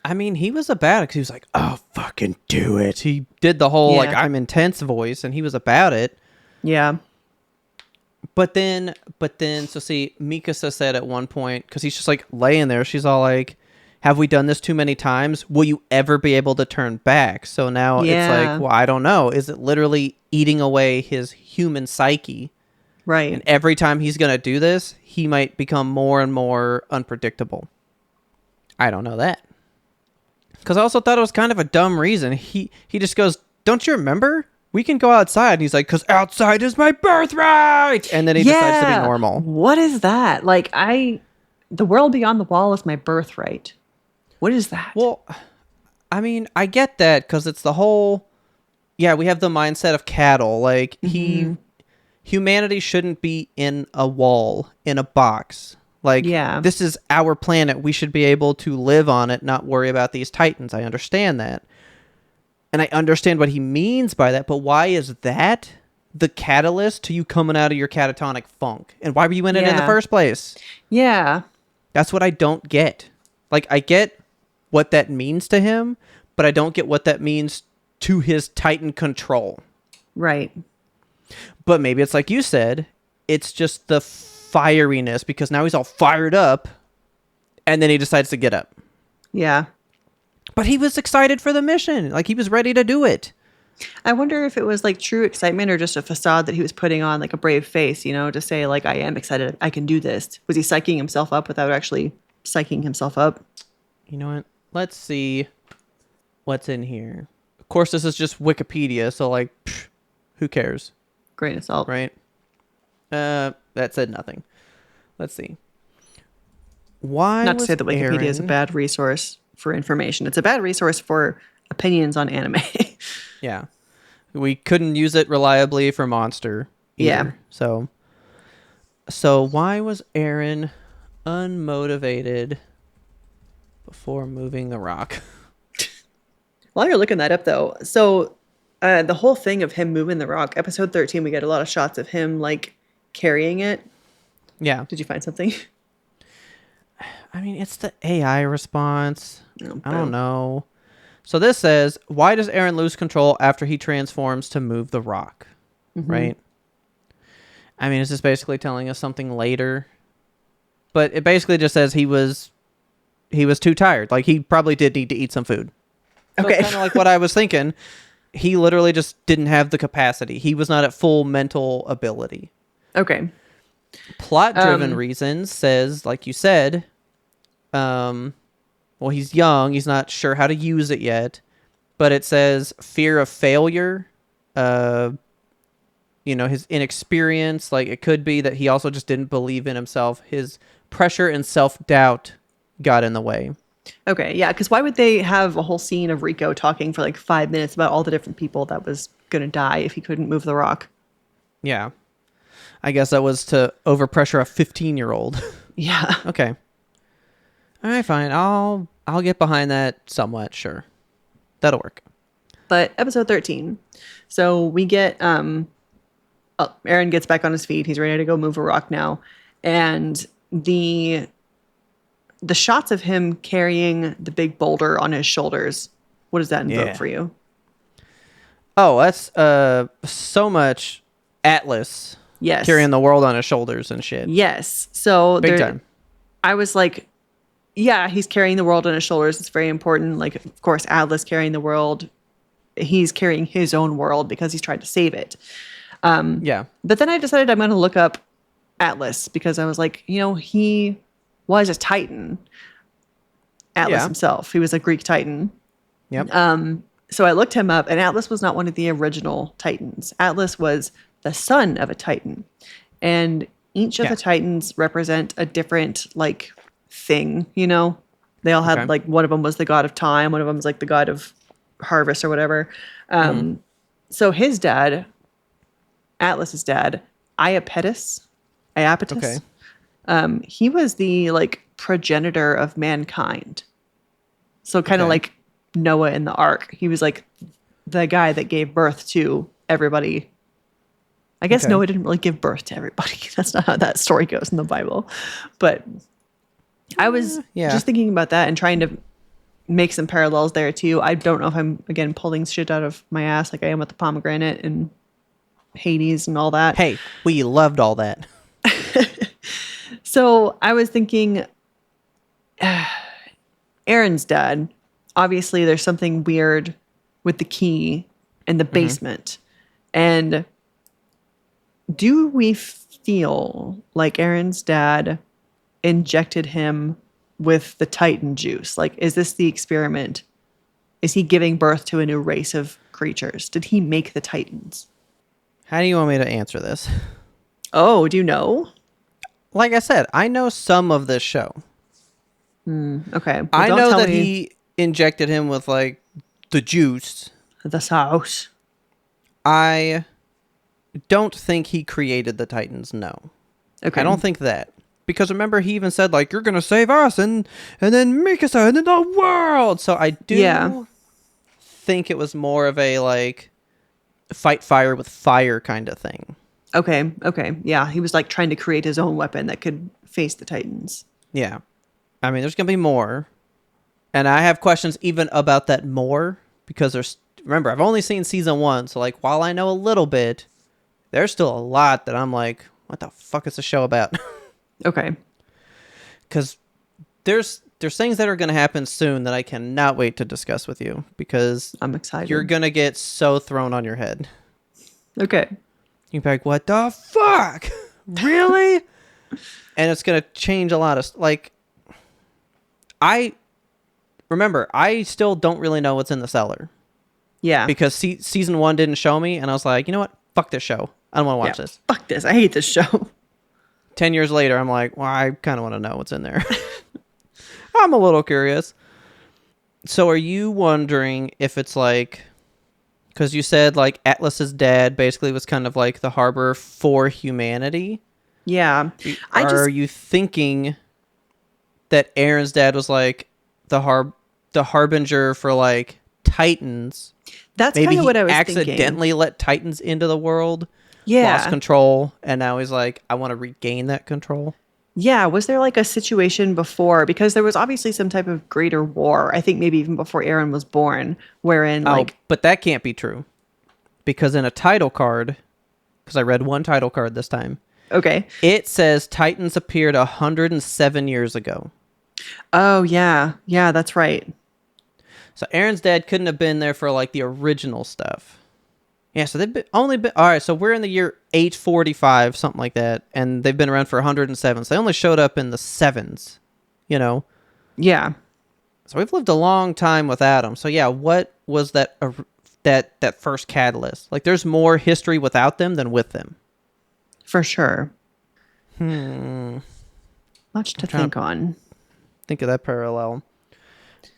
I mean, he was about it because he was like, oh, fucking do it. He did the whole, like, Yeah. I'm intense voice, and he was about it. Yeah. But then, so see, Mikasa said at one point, because he's just, like, laying there, she's all like, have we done this too many times? Will you ever be able to turn back? So now it's Yeah. like, well, I don't know. Is it literally eating away his human psyche? Right. And every time he's going to do this, he might become more and more unpredictable. I don't know that. Because I also thought it was kind of a dumb reason. He just goes, don't you remember? We can go outside. And he's like, because outside is my birthright. And then he decides to be normal. What is that? Like, the world beyond the wall is my birthright. What is that? Well, I mean, I get that because it's the whole, yeah, we have the mindset of cattle. Like, humanity shouldn't be in a wall, in a box. Like, Yeah. this is our planet. We should be able to live on it, not worry about these titans. I understand that. And I understand what he means by that, but why is that the catalyst to you coming out of your catatonic funk? And why were you in it in the Yeah. first place? Yeah. That's what I don't get. Like, I get what that means to him, but I don't get what that means to his Titan control. Right. But maybe it's like you said, it's just the fieriness because now he's all fired up and then he decides to get up. Yeah. But he was excited for the mission. Like he was ready to do it. I wonder if it was like true excitement or just a facade that he was putting on, like a brave face, to say like, I am excited. I can do this. Was he psyching himself up without actually psyching himself up? You know what? Let's see what's in here. Of course, this is just Wikipedia. So like, who cares? Grain of salt. Right. That said nothing. Let's see. Why Not to was say that Wikipedia is a Aaron- bad resource for information. It's a bad resource for opinions on anime. Yeah. We couldn't use it reliably for Monster either. Yeah. So why was Aaron unmotivated before moving the rock? While you're looking that up, though, so the whole thing of him moving the rock, episode 13, we get a lot of shots of him like carrying it. Yeah. Did you find something? I mean, it's the AI response. Oh, I don't know. So this says, why does Aaron lose control after he transforms to move the rock? Mm-hmm. Right? I mean, is this basically telling us something later? But it basically just says he was too tired. Like he probably did need to eat some food. So Okay. It's kind of like what I was thinking. He literally just didn't have the capacity. He was not at full mental ability. Okay. Plot-driven reasons says, like you said, well, he's young. He's not sure how to use it yet. But it says fear of failure, his inexperience. Like it could be that he also just didn't believe in himself. His pressure and self-doubt got in the way. Okay. Yeah. Because why would they have a whole scene of Rico talking for like 5 minutes about all the different people that was going to die if he couldn't move the rock? Yeah. I guess that was to overpressure a 15-year-old. Yeah. Okay. All right, fine. I'll get behind that somewhat, sure. That'll work. But episode 13. So we get Aaron gets back on his feet. He's ready to go move a rock now. And the shots of him carrying the big boulder on his shoulders, what does that invoke for you? Oh, that's so much Atlas Yes. carrying the world on his shoulders and shit. Yes. So Big time. I was like, yeah, he's carrying the world on his shoulders. It's very important. Like, of course, Atlas carrying the world. He's carrying his own world because he's trying to save it. Yeah. But then I decided I'm going to look up Atlas because I was like, he was a Titan. Atlas himself. He was a Greek Titan. Yep. So I looked him up, and Atlas was not one of the original Titans. Atlas was the son of a Titan. And each of the Titans represent a different, like, thing, They all had, like, one of them was the god of time. One of them was, like, the god of harvest or whatever. So his dad, Atlas's dad, Iapetus, Okay. he was the, like, progenitor of mankind. So kind of like Noah in the ark. He was like the guy that gave birth to everybody. I guess Noah didn't really give birth to everybody. That's not how that story goes in the Bible. But I was just thinking about that and trying to make some parallels there too. I don't know if I'm, again, pulling shit out of my ass like I am with the pomegranate and Hades and all that. Hey, we loved all that. So I was thinking, Aaron's dad, obviously there's something weird with the key in the basement. And do we feel like Aaron's dad injected him with the Titan juice? Like, is this the experiment? Is he giving birth to a new race of creatures? Did he make the Titans? How do you want me to answer this? Oh, do you know? Like I said, I know some of this show. Okay. Well, I don't know tell that me he injected him with, like, the juice. the sauce. I don't think he created the Titans, no. Okay. I don't think that. Because remember, he even said, like, you're going to save us and then Mikasa and then the world. So I do think it was more of a, like, fight fire with fire kind of thing. Okay. Yeah, he was like trying to create his own weapon that could face the Titans. Yeah. I mean, there's going to be more. And I have questions even about that more because remember, I've only seen season 1. So like, while I know a little bit, there's still a lot that I'm like, what the fuck is the show about? Okay. Because there's things that are going to happen soon that I cannot wait to discuss with you because I'm excited. you're going to get so thrown on your head. Okay. You'll be like, what the fuck? Really? And it's going to change a lot of, like, I still don't really know what's in the cellar. Yeah. Because season 1 didn't show me, and I was like, you know what? Fuck this show. I don't want to watch this. Fuck this. I hate this show. 10 years later, I'm like, well, I kind of want to know what's in there. I'm a little curious. So are you wondering if it's like, because you said like Atlas's dad basically was kind of like the harbor for humanity. Yeah. Are you thinking that Aaron's dad was like the harbinger for like Titans? That's Maybe kind of what I was accidentally thinking. let Titans into the world. Yeah. Lost control, and now he's like, I want to regain that control. Yeah. Was there like a situation before? Because there was obviously some type of greater war, I think maybe even before Aaron was born, wherein like. But that can't be true. Because in a title card, because I read one title card this time, Okay. it says Titans appeared 107 years ago. Oh, yeah. Yeah, that's right. So Aaron's dad couldn't have been there for like the original stuff. Yeah, so they've only been... All right, so we're in the year 845, something like that, and they've been around for 107. So they only showed up in the 7s, you know? Yeah. So we've lived a long time without them. So yeah, what was that first catalyst? Like, there's more history without them than with them. For sure. Much Much to think on. Think of that parallel.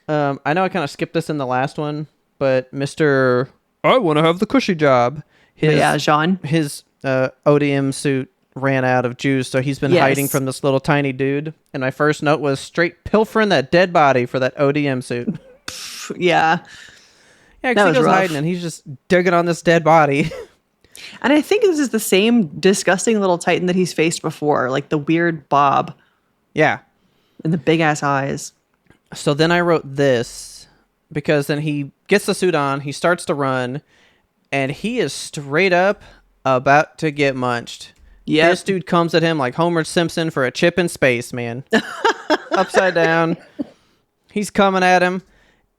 I know I kind of skipped this in the last one, but Mr. I want to have the cushy job. Jean. His ODM suit ran out of juice, so he's been hiding from this little tiny dude. And my first note was straight pilfering that dead body for that ODM suit. Yeah. Yeah, because he goes hiding and he's just digging on this dead body. And I think this is the same disgusting little Titan that he's faced before, like the weird Bob. Yeah. And the big ass eyes. So then I wrote this because then he gets the suit on, he starts to run, and he is straight up about to get munched. Yeah. This dude comes at him like Homer Simpson for a chip in space, man. Upside down. He's coming at him.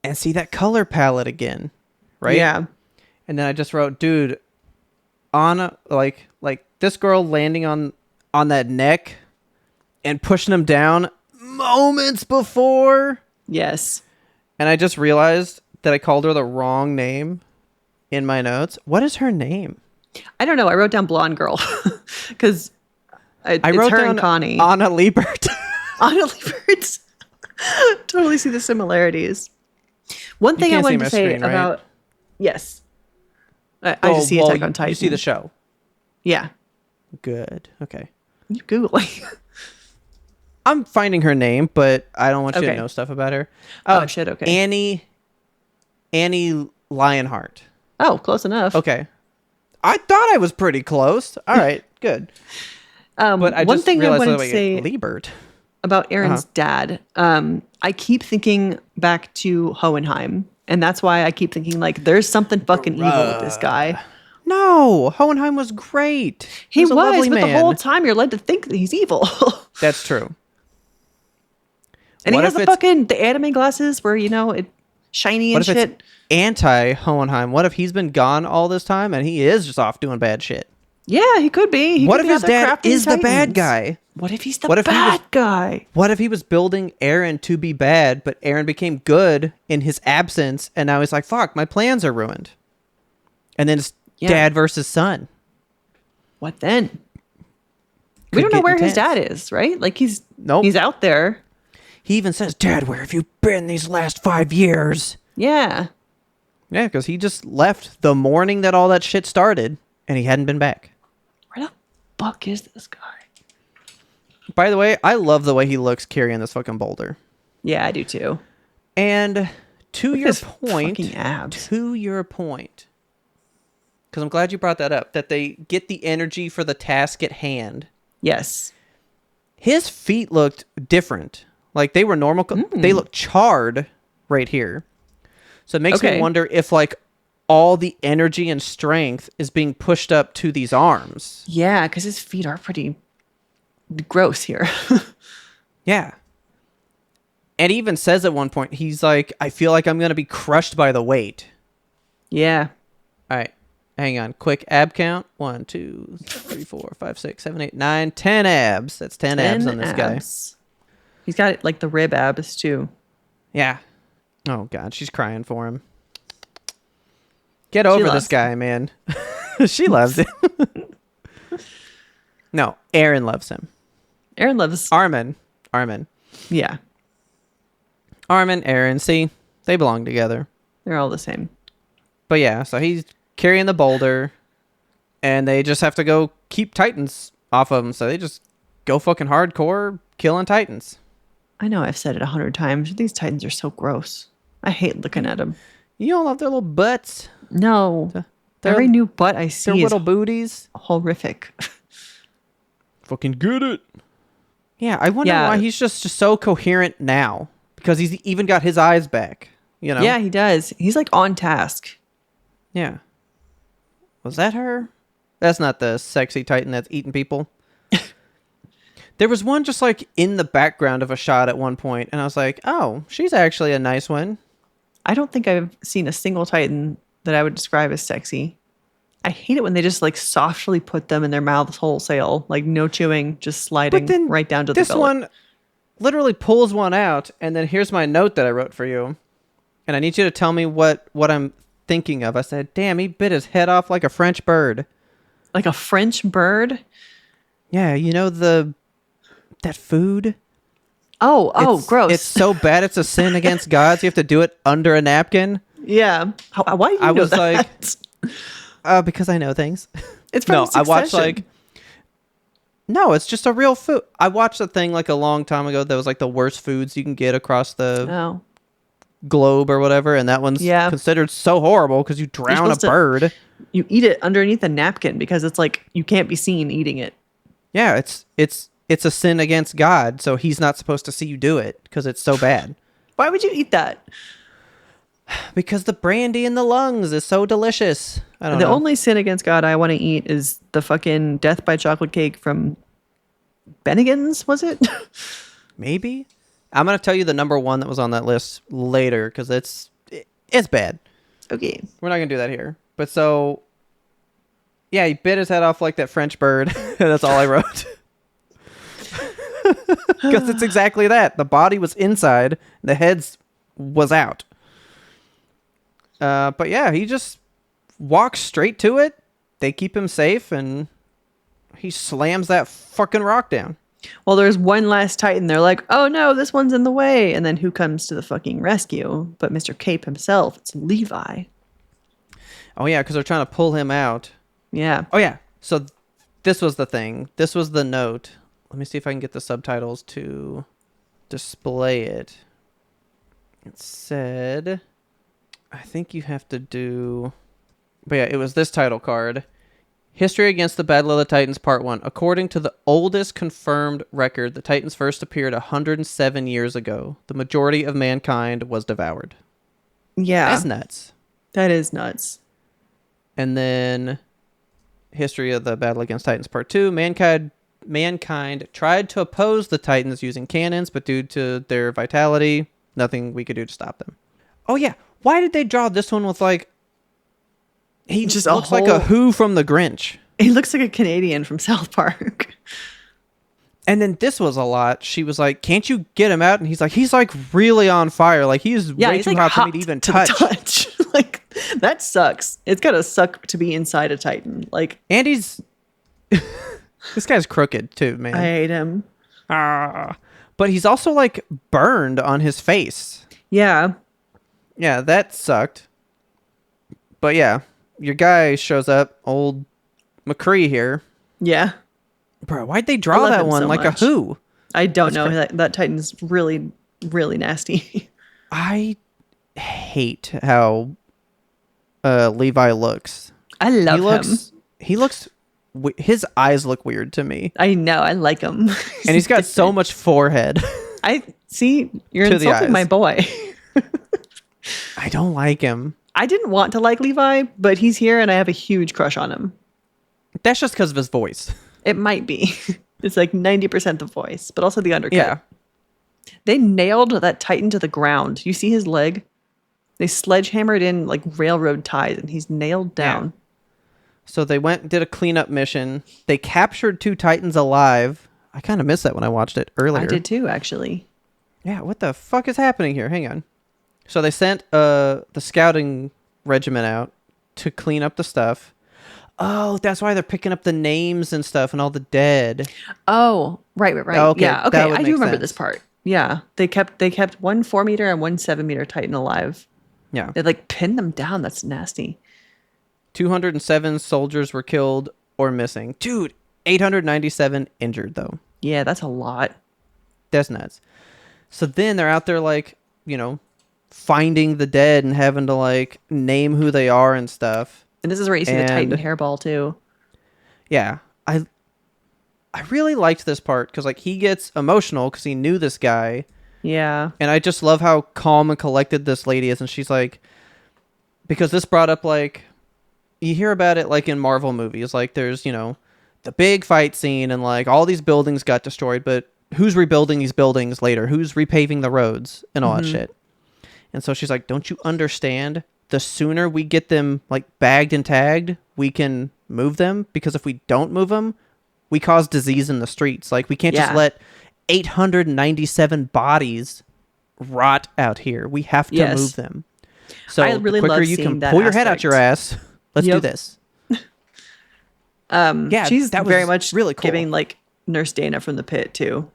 And see that color palette again, right? Yeah. And then I just wrote, dude, on like this girl landing on that neck and pushing him down moments before. Yes. And I just realized that I called her the wrong name in my notes. What is her name? I don't know. I wrote down blonde girl because it's wrote her down and Connie. Anna Liebert. Anna Liebert. Totally see the similarities. One thing I can't see wanted my to say screen, right? about yes, I just see Attack on Titan. You see the show. Yeah, Good. Okay. you Googling. I'm finding her name, but I don't want you to Okay. know stuff about her. Oh, shit, okay. Annie Lionheart. Oh, close enough. Okay. I thought I was pretty close. All right, good. But I one just thing I realized wanted that, to say Liebert. about Aaron's dad, I keep thinking back to Hohenheim, and that's why I keep thinking like there's something fucking evil with this guy. No, Hohenheim was great. He was, a lovely but man. the whole time you're led to think that he's evil. That's true. And What he has if the anime glasses where it shiny What and if shit. it's anti-Hohenheim? What if he's been gone all this time and he is just off doing bad shit? Yeah, he could be. What could if be his out there dad crafting is the bad Titans. guy? What if he's the What if he was- bad guy? What if he was building Aaron to be bad, but Aaron became good in his absence, and now he's like, fuck, my plans are ruined. And then it's dad versus son. What then? Could We don't know get where his intense. dad is, right? Like he's out there. He even says, Dad, where have you been these last 5 years? Yeah. Yeah, because he just left the morning that all that shit started, and he hadn't been back. Where the fuck is this guy? By the way, I love the way he looks carrying this fucking boulder. Yeah, I do too. And to your his point, fucking abs. because I'm glad you brought that up, that they get the energy for the task at hand. Yes. His feet looked different. Like they were normal. They looked charred, right here. So it makes me Okay. wonder if like all the energy and strength is being pushed up to these arms. Yeah, because his feet are pretty gross here. Yeah. And he even says at one point, he's like, I feel like I'm going to be crushed by the weight. Yeah. All right. Hang on. Quick ab count. 1, 2, 3, 4, 5, 6, 7, 8, 9, 10 abs. That's 10 abs on this guy. abs. He's got like the rib abs too. Yeah. Oh, God. She's crying for him. Get over loves this guy, man. She loves him. No, Aaron loves him. Aaron loves. Armin. Yeah, Armin, Aaron. See, they belong together. they're all the same. But yeah, so he's carrying the boulder, and they just have to go keep Titans off of him. So they just go fucking hardcore killing Titans. I know I've said it 100 times. These Titans are so gross. I hate looking at them. You don't love their little butts, No. They're- Every new butt I their see is little booties. horrific. Fucking get it. Yeah, I wonder Yeah. why he's just so coherent now. Because he's even got his eyes back. You know? Yeah, he does. He's like on task. Yeah. Was that her? That's not the sexy Titan that's eating people. There was one just like in the background of a shot at one point, and I was like, oh, she's actually a nice one. I don't think I've seen a single Titan that I would describe as sexy. I hate it when they just like softly put them in their mouths wholesale, like no chewing, just sliding But then right down to the this belly. one literally pulls one out, and then here's my note that I wrote for you. And I need you to tell me what I'm thinking of. I said, damn, he bit his head off like a French bird. Like a French bird. Yeah, you know that food? Oh, It's- gross. It's so bad it's a sin against God, so you have to do it under a napkin. Yeah. Why do you I know was that? like, because I know things. It's from No, I watched Succession. no, it's just a real food. I watched a thing like a long time ago that was like the worst foods you can get across the Oh. globe or whatever, and that one's Yeah. considered so horrible because you drown a supposed to- bird. You eat it underneath a napkin because it's like you can't be seen eating it. Yeah, it's a sin against God, so he's not supposed to see you do it because it's so bad. Why would you eat that? Because the brandy in the lungs is so delicious. I don't The know. only sin against God I want to eat is the fucking death by chocolate cake from Bennigan's, was it? Maybe. I'm gonna tell you the number one that was on that list later because it's bad. Okay. We're not gonna do that here. But so, yeah, he bit his head off like that French bird. That's all I wrote. Because it's exactly that. The body was inside, the head was out. But yeah, he just walks straight to it. They keep him safe, and he slams that fucking rock down. Well, there's one last Titan. They're like, oh no, this one's in the way. And then who comes to the fucking rescue? But Mr. Cape himself. It's Levi. Oh yeah, because they're trying to pull him out. Yeah. Oh yeah. So this was the thing. This was the note. Let me see if I can get the subtitles to display it. It said, I think you have to do, but yeah, it was this title card. History Against the Battle of the Titans Part 1. According to the oldest confirmed record, the Titans first appeared 107 years ago. The majority of mankind was devoured. Yeah. That's nuts. That is nuts. And then History of the Battle Against Titans Part 2. Mankind tried to oppose the Titans using cannons, but due to their vitality, nothing we could do to stop them. Oh yeah, why did they draw this one with like he Just just a looks like a whole- Who from the Grinch? He looks like a Canadian from South Park. And then this was a lot. She was like, "Can't you get him out?" And he's like really on fire. Like he's Yeah, way he's too like hot for me to hot even to the touch. like that sucks. It's gotta suck to be inside a Titan. Like And he's this guy's crooked too, man. I hate him. But he's also like burned on his face. Yeah. Yeah, that sucked. But yeah, your guy shows up, old McCree here. Yeah. Bro, why'd they I draw love that him one so like much. a Who? I don't That's know. great. That Titan's really, really nasty. I hate how Levi looks. I love He looks. His eyes look weird to me, I know. I like him. and he's got so much forehead. I see. You're To the insulting my eyes. boy. I don't like him. I didn't want to like Levi, but he's here and I have a huge crush on him. That's just because of his voice. It might be. It's like 90% the voice, but also the undercut. Yeah. They nailed that Titan to the ground. You see his leg? They sledgehammered in like railroad ties and he's nailed down. So they went and did a cleanup mission. They captured 2 Titans alive. I kind of missed that when I watched it earlier. I did too, actually. Yeah, what the fuck is happening here? Hang on. So they sent the scouting regiment out to clean up the stuff. Oh, that's why they're picking up the names and stuff and all the dead. Oh, right. Okay, Yeah, okay. that would I do make remember sense. this part. Yeah, they kept 1 4-meter and 1 7-meter Titan alive. Yeah. They like pinned them down. That's nasty. 207 soldiers were killed or missing. Dude, 897 injured though. Yeah, that's a lot. That's nuts. So then they're out there like, finding the dead and having to like name who they are and stuff. And this is where you see the Titan And- hairball too. Yeah. I really liked this part because like he gets emotional because he knew this guy. Yeah. And I just love how calm and collected this lady is. And she's like, because this brought up like, you hear about it like in Marvel movies. Like there's, the big fight scene and like all these buildings got destroyed. But who's rebuilding these buildings later? Who's repaving the roads and all that shit? And so she's like, don't you understand? The sooner we get them like bagged and tagged, we can move them. Because if we don't move them, we cause disease in the streets. Like we can't just Yeah. let 897 bodies rot out here. We have to Yes. move them. So I really the quicker love you seeing can that pull your head out aspect. your ass, let's do Yep. this. She's that was very much really cool. giving like Nurse Dana from the pit too.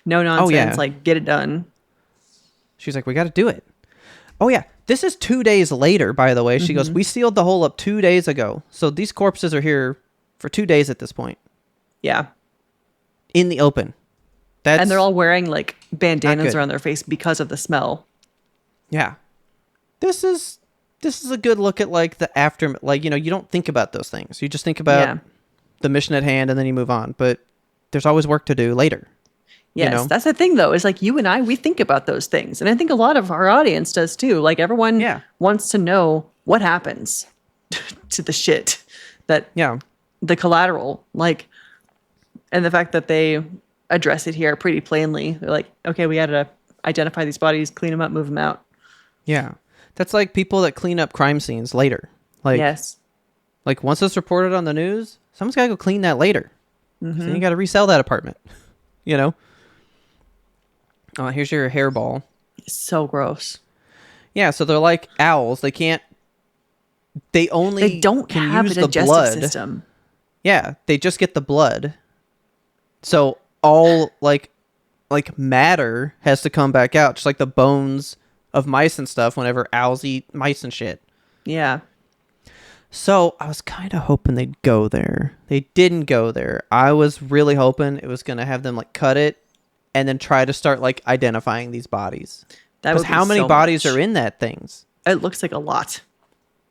No nonsense, yeah. like get it done. She's like, we got to do it. Oh, yeah. This is 2 days later, by the way. She goes, we sealed the hole up 2 days ago. So these corpses are here for 2 days at this point Yeah. in the open. And they're all wearing like Not bandanas good. around their face because of the smell. Yeah. This is a good look at like the after, like, you don't think about those things. You just think about Yeah. the mission at hand and then you move on. But there's always work to do later. Yes, that's the thing though, is like you and I, we think about those things. And I think a lot of our audience does too. Like everyone Yeah. wants to know what happens to the shit that Yeah. the collateral, like, and the fact that they address it here pretty plainly. They're like, okay, we got to identify these bodies, clean them up, move them out. Yeah. That's like people that clean up crime scenes later. Like, Yes. like once it's reported on the news, someone's got to go clean that later. Then you got to resell that apartment, Oh, here's your hairball. So gross. Yeah, so they're like owls. They can't. They only. They don't can have a use the digestive blood. system. Yeah, they just get the blood. So all like matter has to come back out, just like the bones of mice and stuff. Whenever owls eat mice and shit. Yeah. So I was kind of hoping they'd go there. They didn't go there. I was really hoping it was gonna have them like cut it, and then try to start like identifying these bodies. That Because would be how many so bodies much. are in that things? It looks like a lot.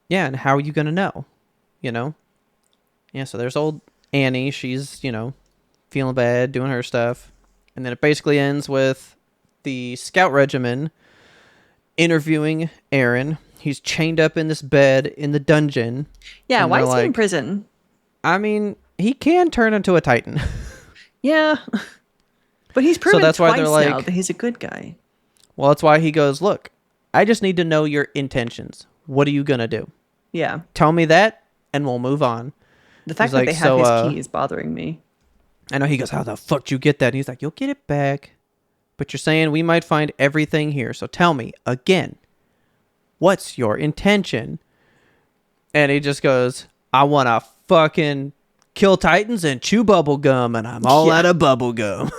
Yeah, and how are you gonna know? Yeah, so there's old Annie. She's, feeling bad, doing her stuff. And then it basically ends with the scout regiment interviewing Aaron. He's chained up in this bed in the dungeon. Yeah, And why they're is he in like- prison? I mean, he can turn into a Titan. Yeah. But he's proven that's why twice they're now like- that he's a good guy. Well, that's why he goes, look, I just need to know your intentions. What are you gonna do? Yeah. Tell me that, and we'll move on. The fact He's that like, they have "So, his key is bothering me. I know he goes, how the fuck did you get that? And he's like, you'll get it back. But you're saying we might find everything here. So tell me, again, what's your intention? And he just goes, I want to fucking kill Titans and chew bubble gum, and I'm all Yeah. out of bubble gum.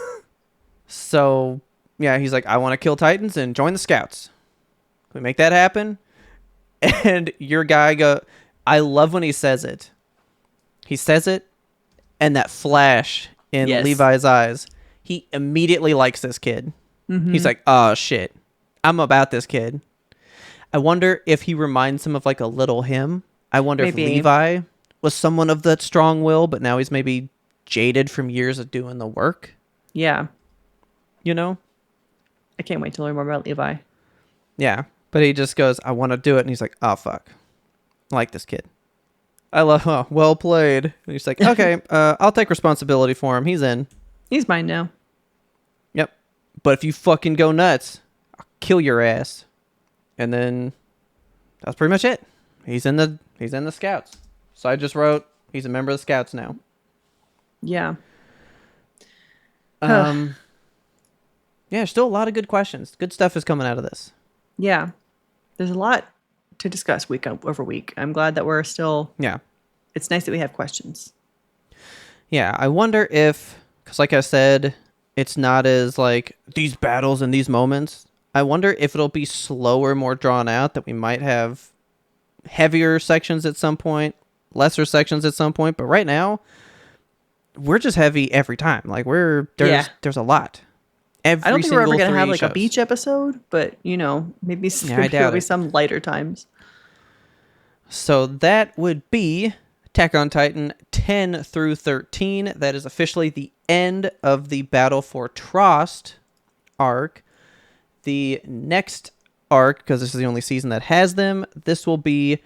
So, yeah, he's like, I want to kill Titans and join the Scouts. Can we make that happen? And your guy I love when he says it. He says it, and that flash in Yes. Levi's eyes, he immediately likes this kid. He's like, oh, shit. I'm about this kid. I wonder if he reminds him of like a little him. I wonder Maybe. if Levi was someone of that strong will, but now he's maybe jaded from years of doing the work, Yeah. you know? I can't wait to learn more about Levi. Yeah. But he just goes, I want to do it. And he's like, oh, fuck. I like this kid. I love, oh, well played. And he's like, okay, I'll take responsibility for him. He's in. He's mine now. Yep. But if you fucking go nuts, I'll kill your ass. And then that's pretty much it. He's in the Scouts. So I just wrote, he's a member of the Scouts now. Yeah. Yeah, still a lot of good questions. Good stuff is coming out of this. Yeah. There's a lot to discuss week over week. I'm glad that we're still... Yeah. It's nice that we have questions. Yeah, I wonder if... Because like I said, it's not as like these battles and these moments. I wonder if it'll be slower, more drawn out, that we might have heavier sections at some point, lesser sections at some point. But right now, we're just heavy every time. Like there's a lot. I don't think we're ever going to have like a beach episode, but maybe there'll be some lighter times. So that would be Attack on Titan 10 through 13. That is officially the end of the Battle for Trost arc. The next arc, because this is the only season that has them, this will be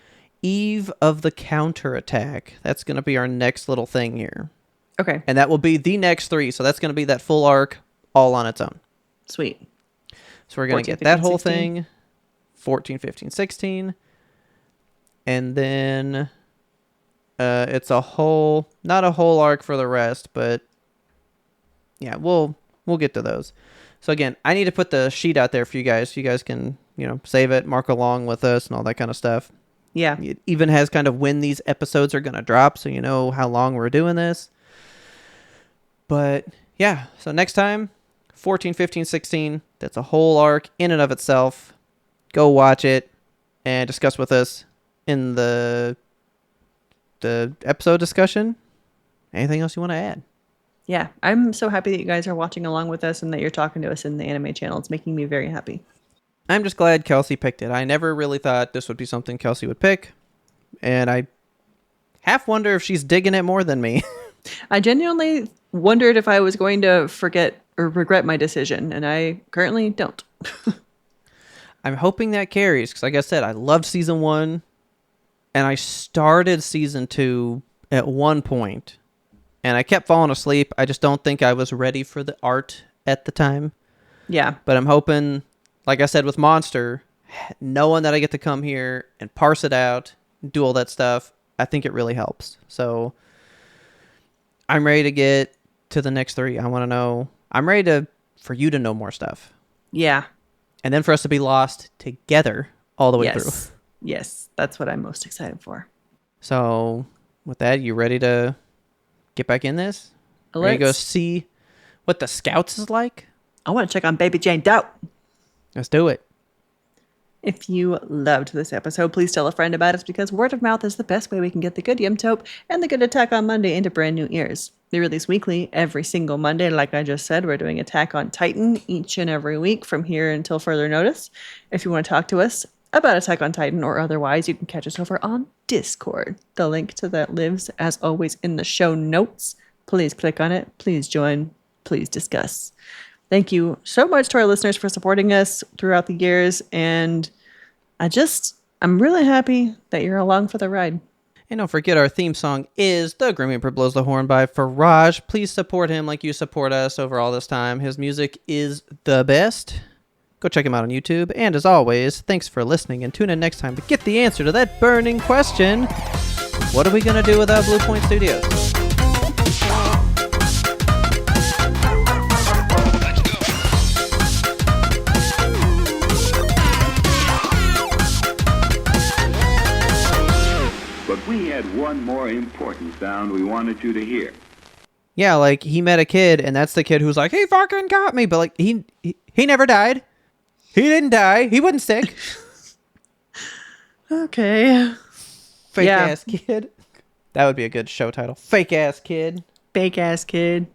Eve of the Counterattack. That's going to be our next little thing here. Okay. And that will be the next 3. So that's going to be that full arc all on its own. Sweet. So we're going to get 15, that whole 16. thing. 14, 15, 16. And then it's a whole, not a whole arc for the rest, but yeah, we'll get to those. So again, I need to put the sheet out there for you guys. So you guys can, save it, mark along with us and all that kind of stuff. Yeah. It even has kind of when these episodes are going to drop, so you know how long we're doing this. But yeah, so next time, 14, 15, 16, that's a whole arc in and of itself. Go watch it and discuss with us in the episode discussion. Anything else you want to add? Yeah. I'm so happy that you guys are watching along with us and that you're talking to us in the anime channel. It's making me very happy. I'm just glad Kelsey picked it. I never really thought this would be something Kelsey would pick. And I half wonder if she's digging it more than me. I genuinely wondered if I was going to forget or regret my decision, and I currently don't. I'm hoping that carries, because like I said, I loved season 1, and I started season 2 at one point, and I kept falling asleep. I just don't think I was ready for the art at the time. Yeah. But I'm hoping, like I said with Monster, knowing that I get to come here and parse it out, do all that stuff, I think it really helps. So I'm ready to get to the next 3. I want to know. I'm ready for you to know more stuff. Yeah. And then for us to be lost together all the way through. Yes. That's what I'm most excited for. So with that, you ready to get back in this? Ready to go see what the Scouts is like? I want to check on Baby Jane Doe. Let's do it. If you loved this episode, please tell a friend about us, because word of mouth is the best way we can get the good YMBToAP and the good Attack on Monday into brand new ears. We release weekly every single Monday. Like I just said, we're doing Attack on Titan each and every week from here until further notice. If you want to talk to us about Attack on Titan or otherwise, you can catch us over on Discord. The link to that lives, as always, in the show notes. Please click on it. Please join. Please discuss. Thank you so much to our listeners for supporting us throughout the years. And I'm really happy that you're along for the ride. And don't forget, our theme song is The Grim Reaper Blows the Horn by Faraj. Please support him like you support us over all this time. His music is the best. Go check him out on YouTube. And as always, thanks for listening, and tune in next time to get the answer to that burning question. What are we going to do without Blue Point Studios? But we had one more important sound we wanted you to hear. Yeah, like he met a kid, and that's the kid who's like, he fucking got me. But like he never died. He didn't die. He wasn't sick. Okay. Fake ass kid. That would be a good show title. Fake ass kid. Fake ass kid.